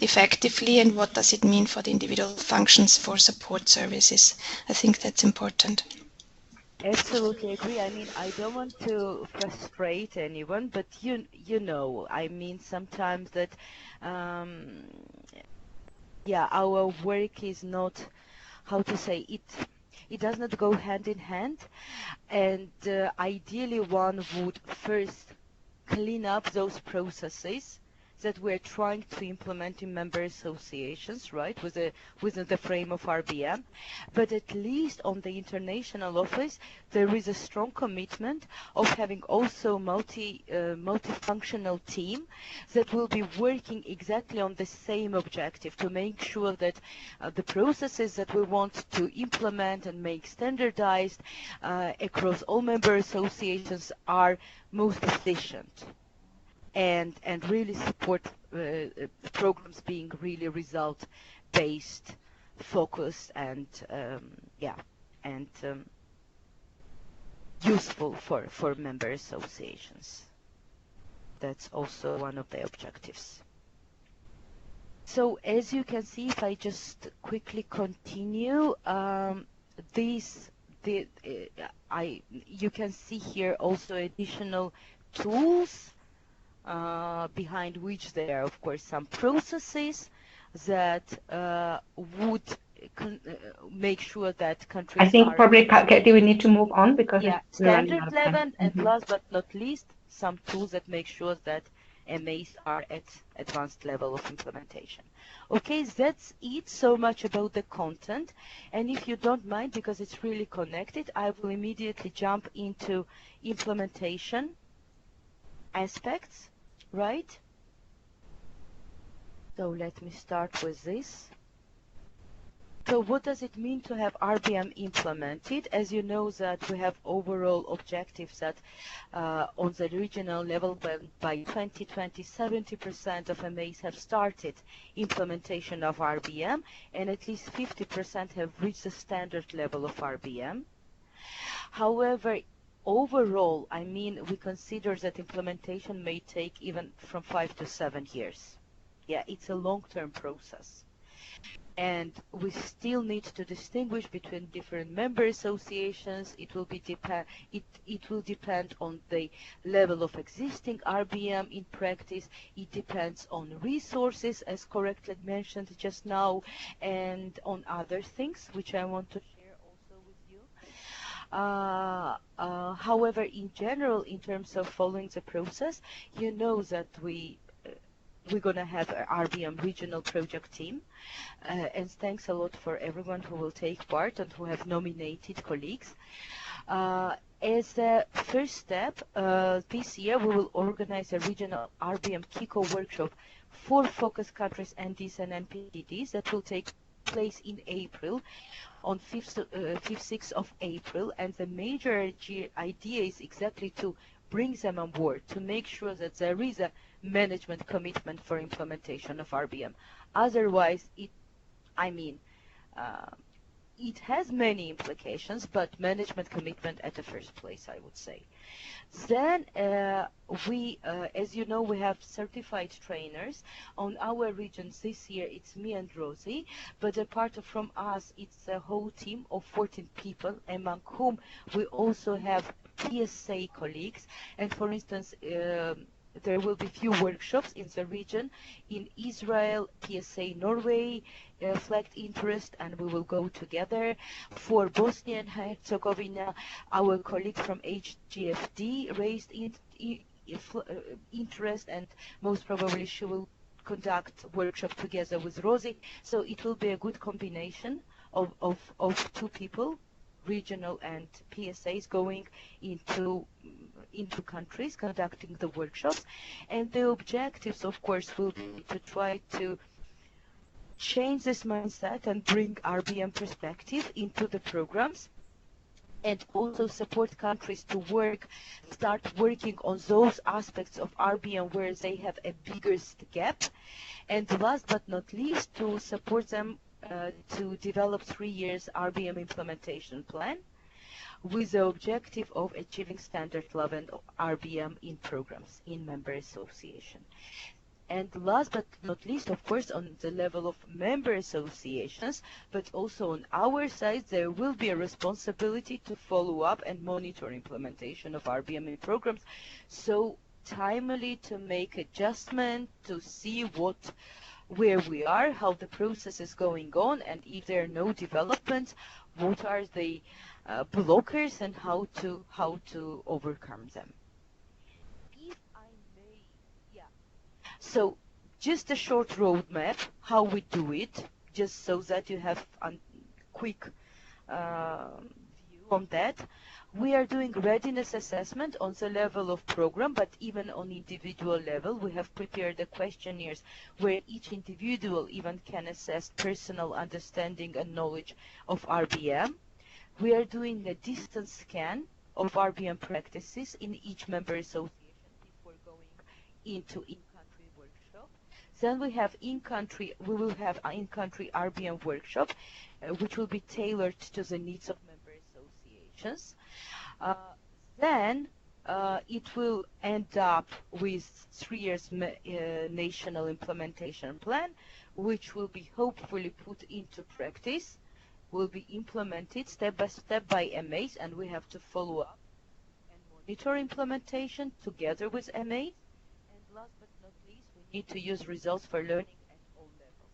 S7: effectively, and what does it mean for the individual functions for support services. I think that's important.
S1: Absolutely agree. I mean, I don't want to frustrate anyone, but you know, I mean, sometimes that, yeah, our work is not, how to say it. It does not go hand in hand, and ideally one would first clean up those processes that we're trying to implement in member associations, right, within the frame of RBM. But at least on the international office, there is a strong commitment of having also multifunctional team that will be working exactly on the same objective, to make sure that the processes that we want to implement and make standardized across all member associations are most efficient. And really support programs being really result-based, focused, and useful for member associations. That's also one of the objectives. So as you can see, if I just quickly continue, you can see here also additional tools behind which there are, of course, some processes that would make sure that countries
S5: I think probably, Katie, we need to move on because
S1: standard level, and last but not least, some tools that make sure that MAs are at advanced level of implementation. Okay, that's it. So much about the content. And if you don't mind, because it's really connected, I will immediately jump into implementation aspects, right? So let me start with this. So what does it mean to have RBM implemented? As you know that we have overall objectives that on the regional level, by 2020, 70% of MAs have started implementation of RBM, and at least 50% have reached the standard level of RBM. However, overall, I mean, we consider that implementation may take even from 5 to 7 years. Yeah, it's a long-term process. And we still need to distinguish between different member associations. It will depend on the level of existing RBM in practice. It depends on resources, as correctly mentioned just now, and on other things which I want to share also with you. However, in general, in terms of following the process, you know that we're going to have an RBM regional project team. And thanks a lot for everyone who will take part and who have nominated colleagues. As a first step, this year we will organize a regional RBM kickoff workshop for focus countries, NDs and NPDs that will take place in April, on 5th, 6th of April. And the major idea is exactly to bring them on board, to make sure that there is a management commitment for implementation of RBM. Otherwise, it has many implications, but management commitment at the first place, I would say. Then as you know, we have certified trainers on our regions. This year it's me and Rosie, but apart from us, it's a whole team of 14 people, among whom we also have PSA colleagues. And for instance, there will be few workshops in the region. In Israel, PSA Norway flagged interest, and we will go together. For Bosnia and Herzegovina, our colleague from HGFD raised interest, and most probably she will conduct workshop together with Rosie. So it will be a good combination of two people, regional and PSAs, going into countries conducting the workshops. And the objectives, of course, will be to try to change this mindset and bring RBM perspective into the programs, and also support countries to start working on those aspects of RBM where they have a biggest gap. And last but not least, to support them to develop 3 years RBM implementation plan with the objective of achieving standard level of RBM in programs in member association. And last but not least, of course, on the level of member associations, but also on our side, there will be a responsibility to follow up and monitor implementation of RBM in programs, so timely to make adjustment, to see where we are, how the process is going on, and if there are no developments, what are the blockers and how to overcome them. If I may, so just a short roadmap how we do it, just so that you have a quick view on that. We are doing readiness assessment on the level of program, but even on individual level. We have prepared the questionnaires where each individual even can assess personal understanding and knowledge of RBM. We are doing a distance scan of RBM practices in each member association before going into in-country workshop. Then we will have in-country RBM workshop, which will be tailored to the needs of member associations. Then it will end up with 3 years national implementation plan, which will be hopefully put into practice, will be implemented step by step by MAs, and we have to follow up and monitor implementation together with MAs. And last but not least, we need to use results for learning at all levels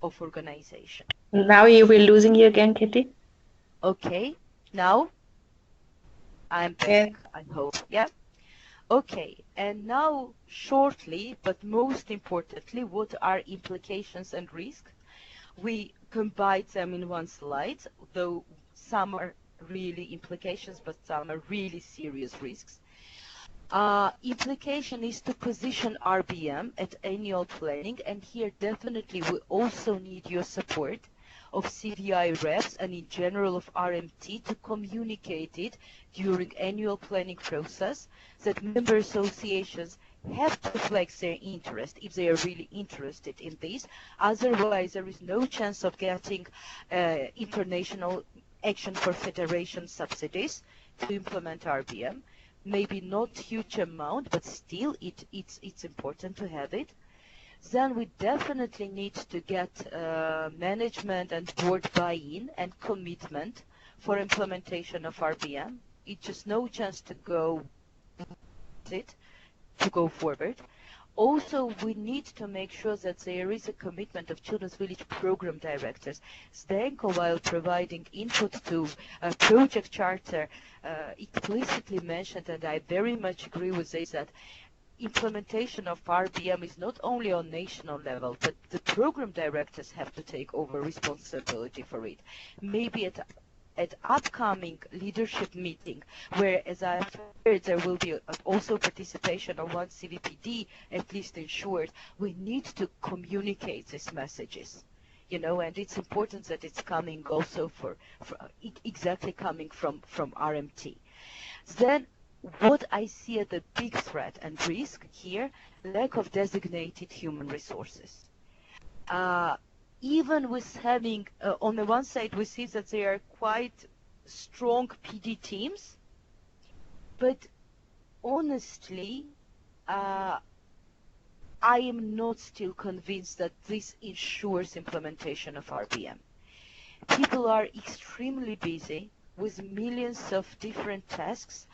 S1: of organization.
S5: Now we're losing you again, Kitty.
S1: Okay, now I'm back,
S5: yeah.
S1: I hope. Yeah. Okay, and now shortly, but most importantly, what are implications and risks? We combine them in one slide, though some are really implications, but some are really serious risks. Implication is to position RBM at annual planning, and here definitely we also need your support of CVI reps and in general of RMT to communicate it during annual planning process, that member associations have to flex their interest if they are really interested in this. Otherwise, there is no chance of getting international action for federation subsidies to implement RBM. Maybe not huge amount, but still it's important to have it. then we definitely need to get management and board buy-in and commitment for implementation of RBM. It's just no chance to go forward. Also, we need to make sure that there is a commitment of Children's Village program directors. Zdenko, while providing input to a project charter, explicitly mentioned, and I very much agree with this, that implementation of RBM is not only on national level, but the program directors have to take over responsibility for it. Maybe at upcoming leadership meeting, where, as I've heard, there will be also participation of one CVPD, at least in short, we need to communicate these messages, and it's important that it's coming also exactly coming from RMT. Then what I see as the big threat and risk here, lack of designated human resources. Even with having, on the one side, we see that they are quite strong PD teams, but honestly, I am not still convinced that this ensures implementation of RBM. People are extremely busy with millions of different tasks,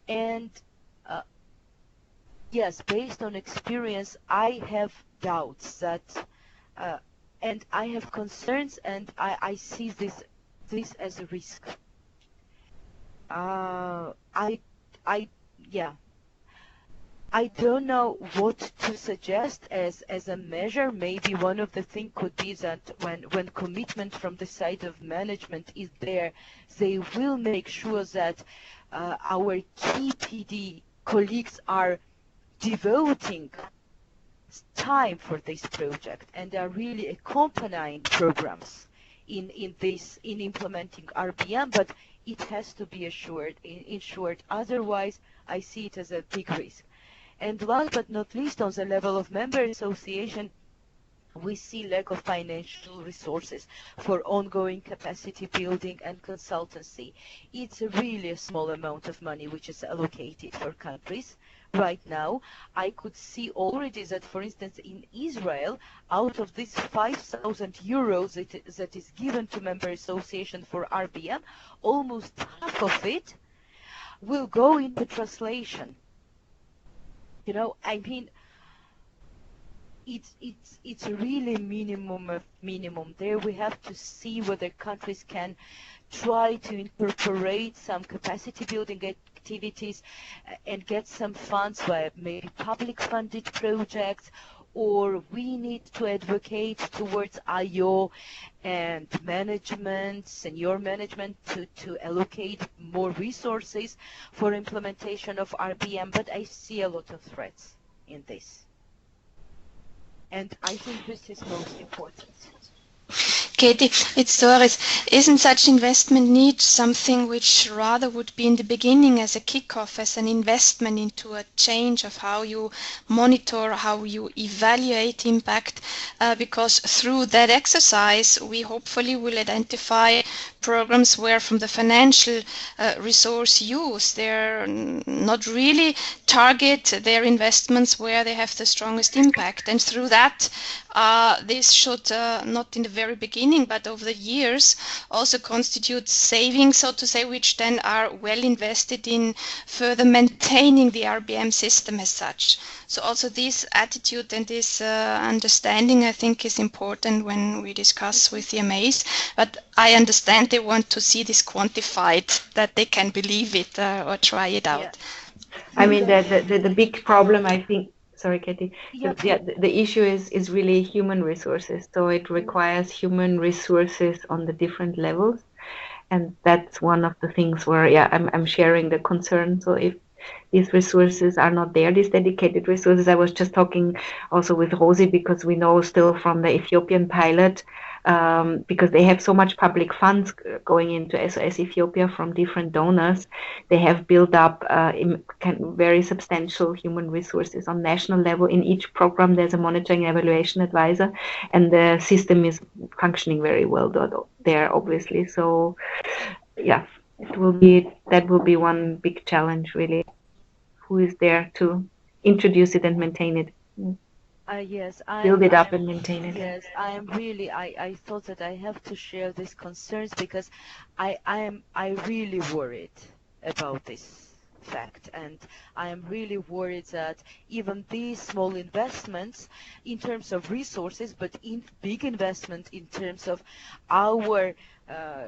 S1: and yes, based on experience, I have doubts that and I have concerns, and I see this as a risk. I don't know what to suggest as a measure. Maybe one of the things could be that when commitment from the side of management is there, they will make sure that our key PD colleagues are devoting time for this project and are really accompanying programs in implementing RBM, but it has to be ensured. Otherwise, I see it as a big risk. And last but not least, on the level of member association, we see lack of financial resources for ongoing capacity building and consultancy. It's really a small amount of money which is allocated for countries. Right now, I could see already that, for instance, in Israel, out of this 5,000 euros that is given to member association for RBM, almost half of it will go into translation. I mean, it's really minimum of minimum. There we have to see whether countries can try to incorporate some capacity building activities and get some funds via maybe public funded projects, or we need to advocate towards IO and management, senior management, to allocate more resources for implementation of RBM. But I see a lot of threats in this. And I think this is most important.
S7: Katie, it's Doris. Isn't such investment need something which rather would be in the beginning as a kickoff, as an investment into a change of how you monitor, how you evaluate impact? Because through that exercise, we hopefully will identify programs where from the financial resource use, they're not really target their investments where they have the strongest impact. And through that, this should, not in the very beginning, but over the years, also constitute savings, so to say, which then are well invested in further maintaining the RBM system as such. So also this attitude and this understanding, I think, is important when we discuss with the MAs. But I understand they want to see this quantified, that they can believe it or try it out.
S5: Yeah. I mean, the big problem, I think, sorry, Katie. The issue is really human resources. So it requires human resources on the different levels, and that's one of the things where I'm sharing the concern. So if these resources are not there, these dedicated resources, I was just talking also with Rosie, because we know still from the Ethiopian pilot, because they have so much public funds going into SOS Ethiopia from different donors, they have built up very substantial human resources on national level. In each program, there's a monitoring and evaluation advisor, and the system is functioning very well there, obviously. So, yeah, that will be one big challenge, really. Who is there to introduce it and maintain it?
S1: Yes,
S5: build it up and maintain it.
S1: yes, I am really, I thought that I have to share these concerns because I really worried about this fact, and I am really worried that even these small investments in terms of resources, but in big investment in terms of our uh,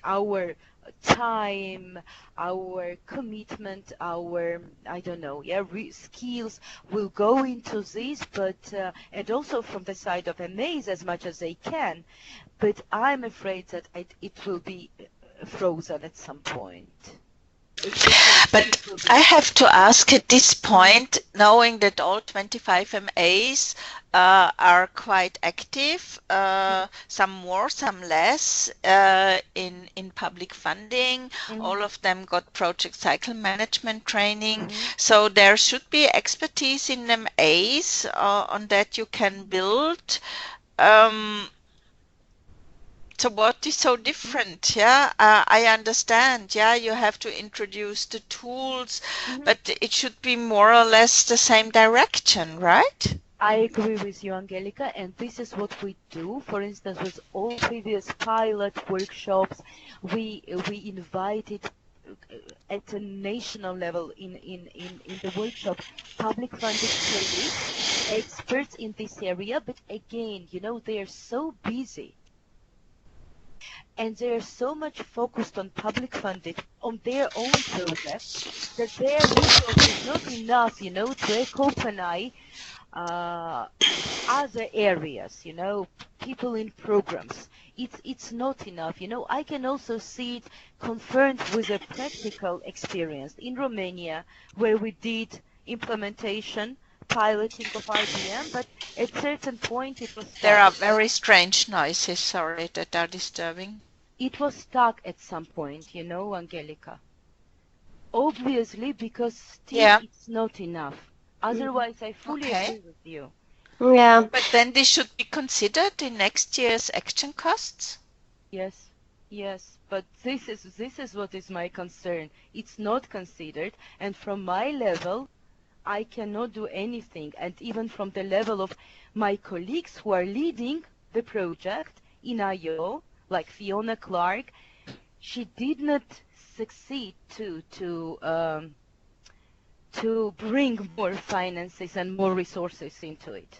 S1: our time, our commitment, our, I don't know, yeah, skills will go into this, but and also from the side of MAs as much as they can, but I'm afraid that it will be frozen at some point.
S6: But I have to ask at this point, knowing that all 25 MAs are quite active, some more, some less, in public funding. All of them got project cycle management training. So there should be expertise in MAs on that you can build. So what is so different? Yeah, I understand. Yeah, you have to introduce the tools, but it should be more or less the same direction, right?
S1: I agree with you, Angelica, and this is what we do. For instance, with all previous pilot workshops, we invited at a national level in the workshop public funded colleagues, experts in this area, but again, you know, they are so busy. And they're so much focused on public funded, on their own projects, that their resources is not enough, you know, to accompany other areas, you know, people in programs. It's not enough, you know. I can also see it confirmed with a practical experience in Romania, where we did implementation, piloting of RBM, but at certain point it was stuck.
S6: There are very strange noises, sorry, that are disturbing.
S1: It was stuck at some point, you know, Angelica. Obviously, because still it's not enough. Otherwise, I fully agree with you.
S2: Yeah.
S6: But then this should be considered in next year's action costs?
S1: Yes, yes. But this is what is my concern. It's not considered, and from my level, I cannot do anything. And even from the level of my colleagues who are leading the project in IO, like Fiona Clark, she did not succeed to bring more finances and more resources into it.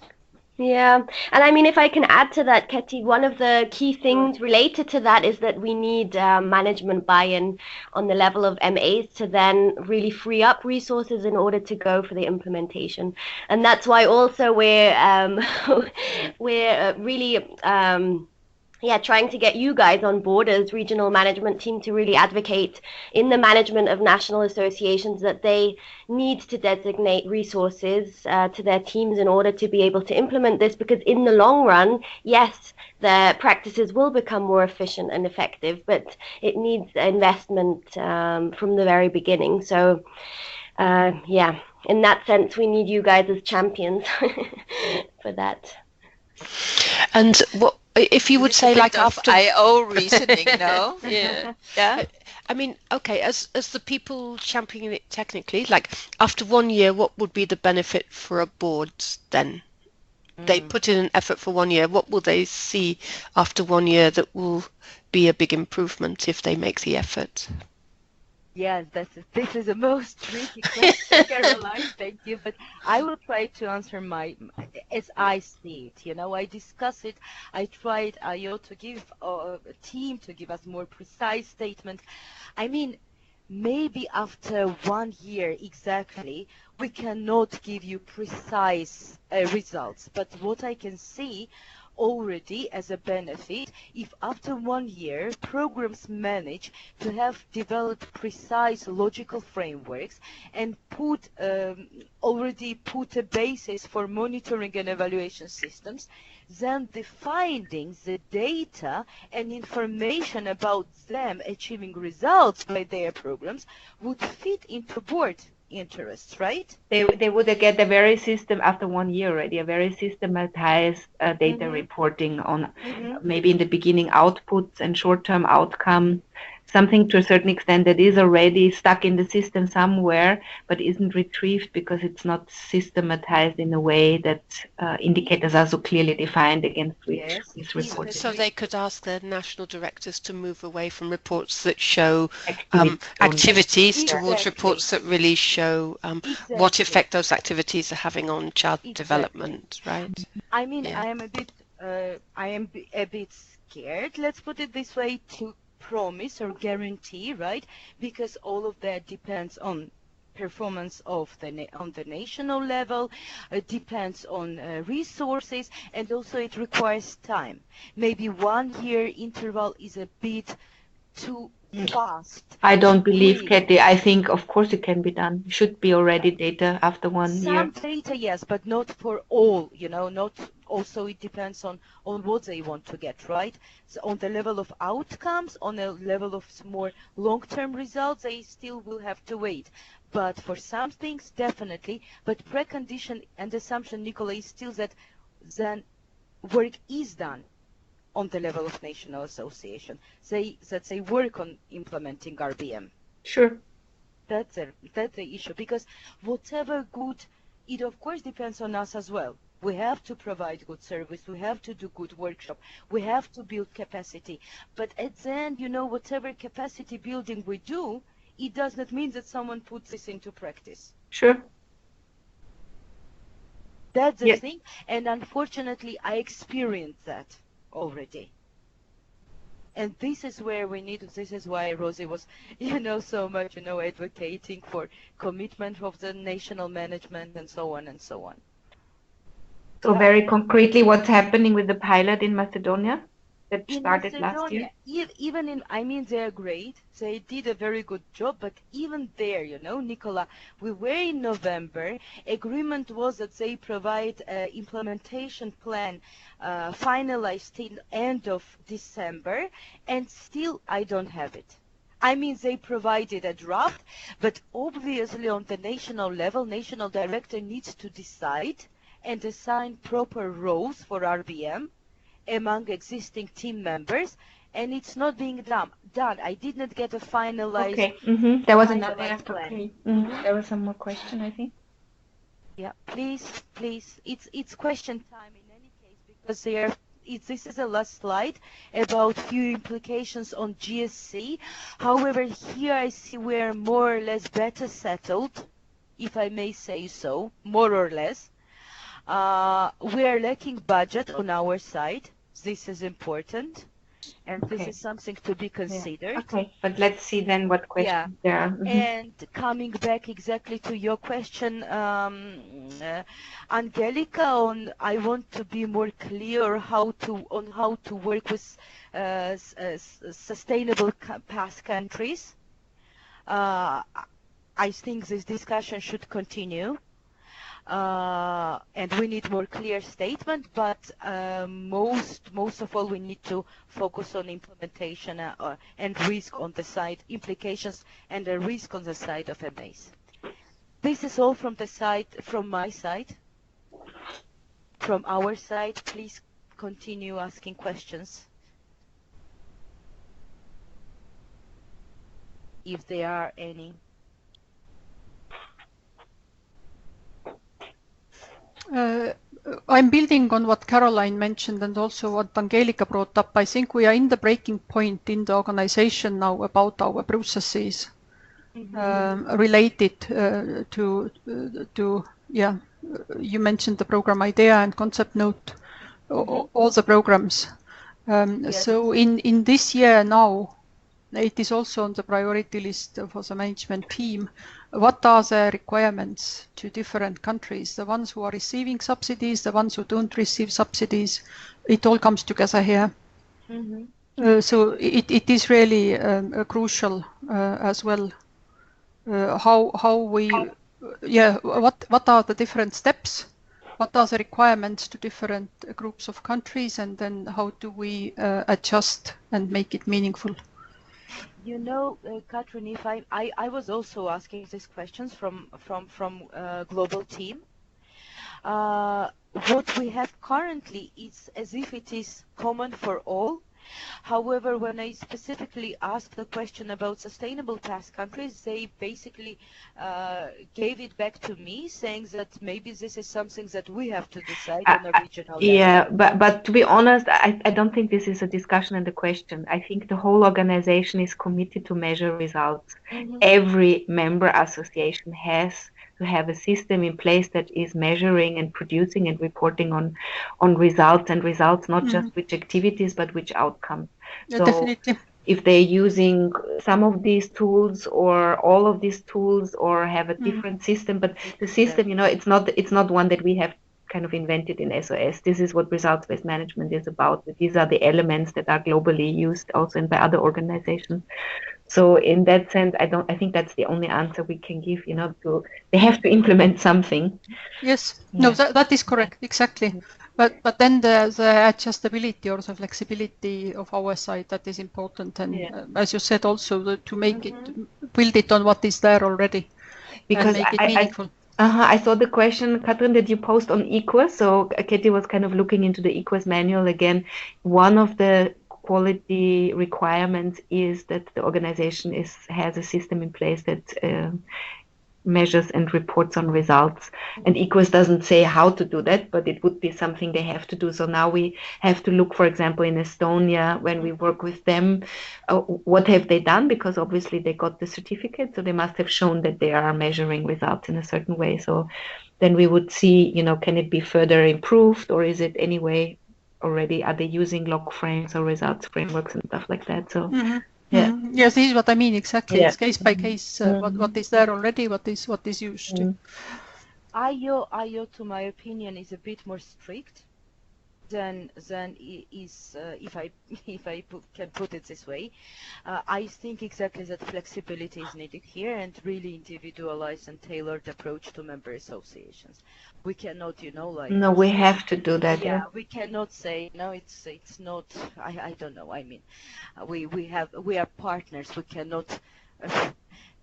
S2: Yeah, and I mean, if I can add to that, Ketty, one of the key things related to that is that we need management buy-in on the level of MAs to then really free up resources in order to go for the implementation. And that's why also we're really trying to get you guys on board as regional management team to really advocate in the management of national associations that they need to designate resources to their teams in order to be able to implement this, because in the long run, yes, the practices will become more efficient and effective, but it needs investment from the very beginning. So in that sense, we need you guys as champions for that.
S3: And what if you would say, like, after
S6: IO reasoning, no?
S3: Yeah. I mean, okay, as the people championing it technically, like after 1 year, what would be the benefit for a board then? They put in an effort for 1 year. What will they see after 1 year that will be a big improvement if they make the effort?
S1: Yes, this is the most tricky question, Caroline. Thank you. But I will try to answer as I see it. You know, I discuss it. I tried IO to give a team to give us more precise statement. I mean, maybe after 1 year exactly, we cannot give you precise results. But what I can see already as a benefit, if after 1 year programs manage to have developed precise logical frameworks and already put a basis for monitoring and evaluation systems, then the findings, the data and information about them achieving results by their programs would fit into board interests, right?
S5: They would get a very system after 1 year already, a very systematized data reporting on maybe in the beginning outputs and short-term outcomes. something to a certain extent that is already stuck in the system somewhere, but isn't retrieved because it's not systematized in a way that indicators are so clearly defined against which is reported.
S3: So they could ask their national directors to move away from reports that show activities towards reports that really show what effect those activities are having on child development, right?
S1: I mean, I am a bit scared, let's put it this way, to promise or guarantee, right? Because all of that depends on performance of on the national level, it depends on resources, and also it requires time. Maybe 1 year interval is a bit too fast.
S5: I don't believe, Katie. I think, of course, it can be done. Should be already data after 1 year.
S1: Some data, yes, but not for all, you know, not also it depends on what they want to get, right? So on the level of outcomes, on a level of more long-term results, they still will have to wait. But for some things, definitely. But precondition and assumption, Nicola, is still that then work is done on the level of national association. That they work on implementing RBM.
S5: Sure.
S1: That's the issue, because whatever good, it of course depends on us as well. We have to provide good service, we have to do good workshop, we have to build capacity. But at the end, you know, whatever capacity building we do, it does not mean that someone puts this into practice.
S5: Sure.
S1: That's the thing, and unfortunately I experienced that already. And this is where we need, this is why Rosie was, you know, so much, you know, advocating for commitment of the national management and so on and so on.
S5: So very concretely, what's happening with the pilot in Macedonia that started last year?
S1: Even in, I mean, they're great. They did a very good job, but even there, you know, Nicola, we were in November. Agreement was that they provide an implementation plan finalized in end of December, and still I don't have it. I mean, they provided a draft, but obviously on the national level, national director needs to decide and assign proper roles for RBM among existing team members, and it's not being done. I did not get a finalized.
S5: Okay. There was another plan. There was some more question, I think.
S1: Yeah, please. It's question time in any case, because this is the last slide about few implications on GSC. However, here I see we're more or less better settled, if I may say so, more or less. We are lacking budget on our side. This is important, and this is something to be considered.
S5: Okay, but let's see then what questions there are.
S1: And coming back exactly to your question, Angelica, on I want to be more clear on how to work with sustainable past countries. I think this discussion should continue. And we need more clear statement, but most of all we need to focus on implementation and risk on the side, implications and the risk on the side of MAs. This is all from my side. From our side, please continue asking questions if there are any.
S8: I'm building on what Caroline mentioned and also what Angelica brought up. I think we are in the breaking point in the organization now about our processes related to you mentioned the program idea and concept note, all the programs. So in this year now, it is also on the priority list for the management team. What are the requirements to different countries? The ones who are receiving subsidies, the ones who don't receive subsidies, it all comes together here. So it is really crucial as well. What are the different steps? What are the requirements to different groups of countries, and then how do we adjust and make it meaningful?
S1: You know, Katrin, if I was also asking these questions from global team. What we have currently is as if it is common for all, However, when I specifically asked the question about sustainable task countries, they basically gave it back to me, saying that maybe this is something that we have to decide on a regional level.
S5: Yeah, but to be honest, I don't think this is a discussion and a question. I think the whole organization is committed to measure results. Every member association has to have a system in place that is measuring and producing and reporting on results, and results not just which activities but which outcomes.
S8: Yeah,
S5: so
S8: definitely.
S5: If they're using some of these tools or all of these tools or have a different system, but the system, it's not one that we have kind of invented in SOS. This is what results-based management is about. These are the elements that are globally used also by other organizations. So in that sense, I think that's the only answer we can give, they have to implement something.
S8: Yes, no, that is correct, exactly. But then the adjustability or the flexibility of our side, that is important. And as you said, also to make it, build it on what is there already,
S5: because
S8: and make it meaningful.
S5: I saw the question, Katrin, that you post on EQUAS. So Katie was kind of looking into the EQUAS manual again. One of the quality requirements is that the organization has a system in place that measures and reports on results. And EQUAS doesn't say how to do that, but it would be something they have to do. So now we have to look, for example, in Estonia, when we work with them, what have they done? Because obviously they got the certificate, so they must have shown that they are measuring results in a certain way. So then we would see, can it be further improved, or is it anyway already, are they using log frames or results frameworks and stuff like that? So
S8: Yes, this is what I mean exactly. It's case by case. What is there already? What is used?
S1: IO, to my opinion, is a bit more strict than is if I can put it this way. I think exactly that flexibility is needed here, and really individualized and tailored approach to member associations. We cannot,
S5: No, we have to do that.
S1: Yeah, we cannot say no. It's not. I don't know. I mean, we are partners. We cannot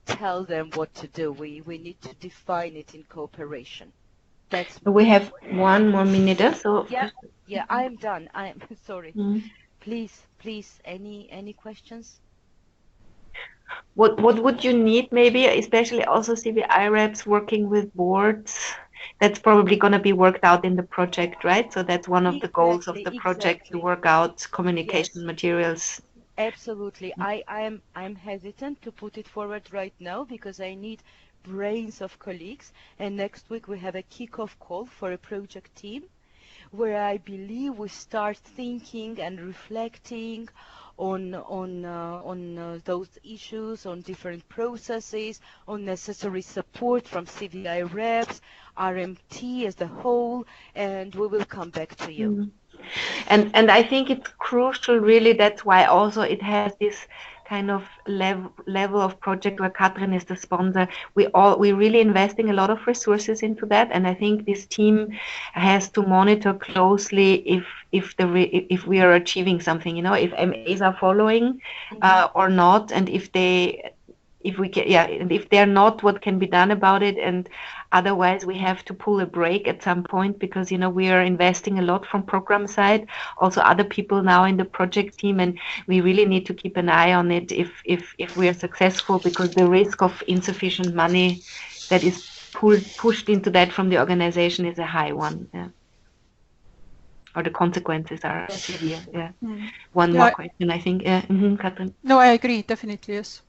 S1: tell them what to do. We need to define it in cooperation.
S5: We have one more minute, so
S1: yeah, I'm done. I'm sorry. Please, any questions?
S5: What would you need, maybe, especially also CVI reps working with boards? That's probably going to be worked out in the project, right? So that's one of the goals of the project, to work out communication materials.
S1: Absolutely. I'm hesitant to put it forward right now because I need brains of colleagues, and next week we have a kickoff call for a project team where I believe we start thinking and reflecting on those issues, on different processes, on necessary support from CVI reps, RMT as a whole, and we will come back to you.
S5: And I think it's crucial, really. That's why also it has this kind of level of project where Katrin is the sponsor. We're really investing a lot of resources into that, and I think this team has to monitor closely if we are achieving something, if MAs are following or not, and if they're not, what can be done about it. And otherwise we have to pull a break at some point, because we are investing a lot from program side, also other people now in the project team, and we really need to keep an eye on it if we are successful, because the risk of insufficient money that is pushed into that from the organization is a high one. Or the consequences are severe. One more question, I think. Katrin.
S8: No, I agree, definitely, yes.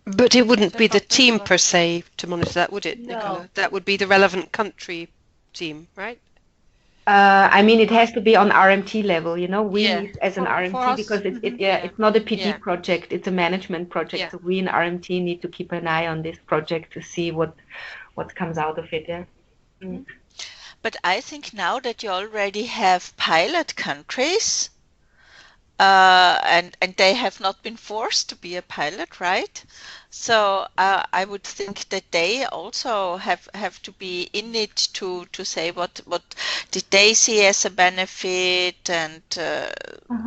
S3: But it wouldn't be the team per se to monitor that, would it,
S1: No.
S3: Nicola? That would be the relevant country team, right?
S5: I mean, it has to be on RMT level, we as an
S8: For
S5: RMT,
S8: us,
S5: because it's not a PD project, it's a management project. So we in RMT need to keep an eye on this project to see what comes out of it.
S6: But I think now that you already have pilot countries, and they have not been forced to be a pilot, right? So I would think that they also have to be in it to say what did they see as a benefit, and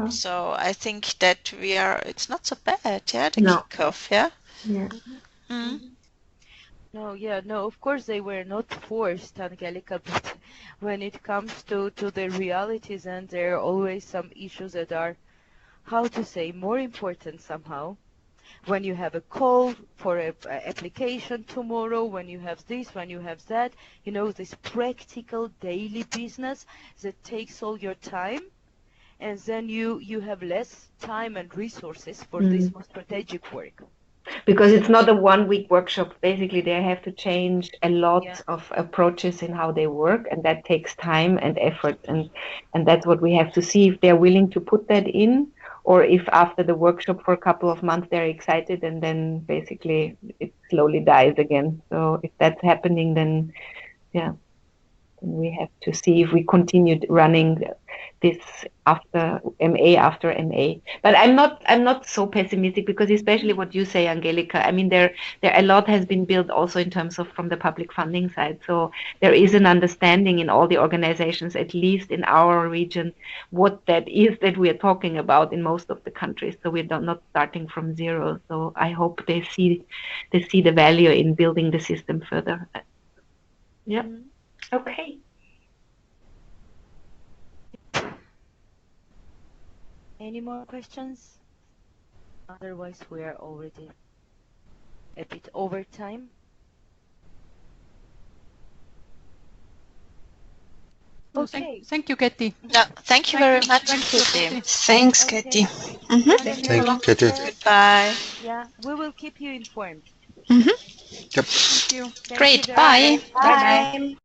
S6: so I think that it's not so bad, the kickoff,
S1: No, of course they were not forced, Angelica, but when it comes to the realities, and there are always some issues that are how to say, more important somehow. When you have a call for an application tomorrow, when you have this, when you have that, you know, this practical daily business that takes all your time, and then you have less time and resources for this more strategic work.
S5: Because it's not a 1 week workshop. Basically, they have to change a lot of approaches in how they work, and that takes time and effort. And that's what we have to see, if they're willing to put that in, or if after the workshop for a couple of months they're excited and then basically it slowly dies again. So if that's happening, then we have to see if we continue running this after MA. But I'm not so pessimistic, because especially what you say, Angelika, I mean, there a lot has been built also in terms of from the public funding side. So there is an understanding in all the organizations, at least in our region, what that is that we are talking about in most of the countries. So we're not starting from zero. So I hope they see the value in building the system further. Yeah. Okay.
S1: Any more questions? Otherwise, we are already a bit over time. Okay.
S8: Thank you, Katie.
S6: Yeah, thank you very much,
S8: Katie.
S7: Thanks, Katie.
S6: Thank you, Katie. Goodbye.
S1: Yeah, we will keep you informed.
S7: Mm-hmm.
S9: Yep.
S8: Thank you.
S7: Great. Bye.
S2: Bye.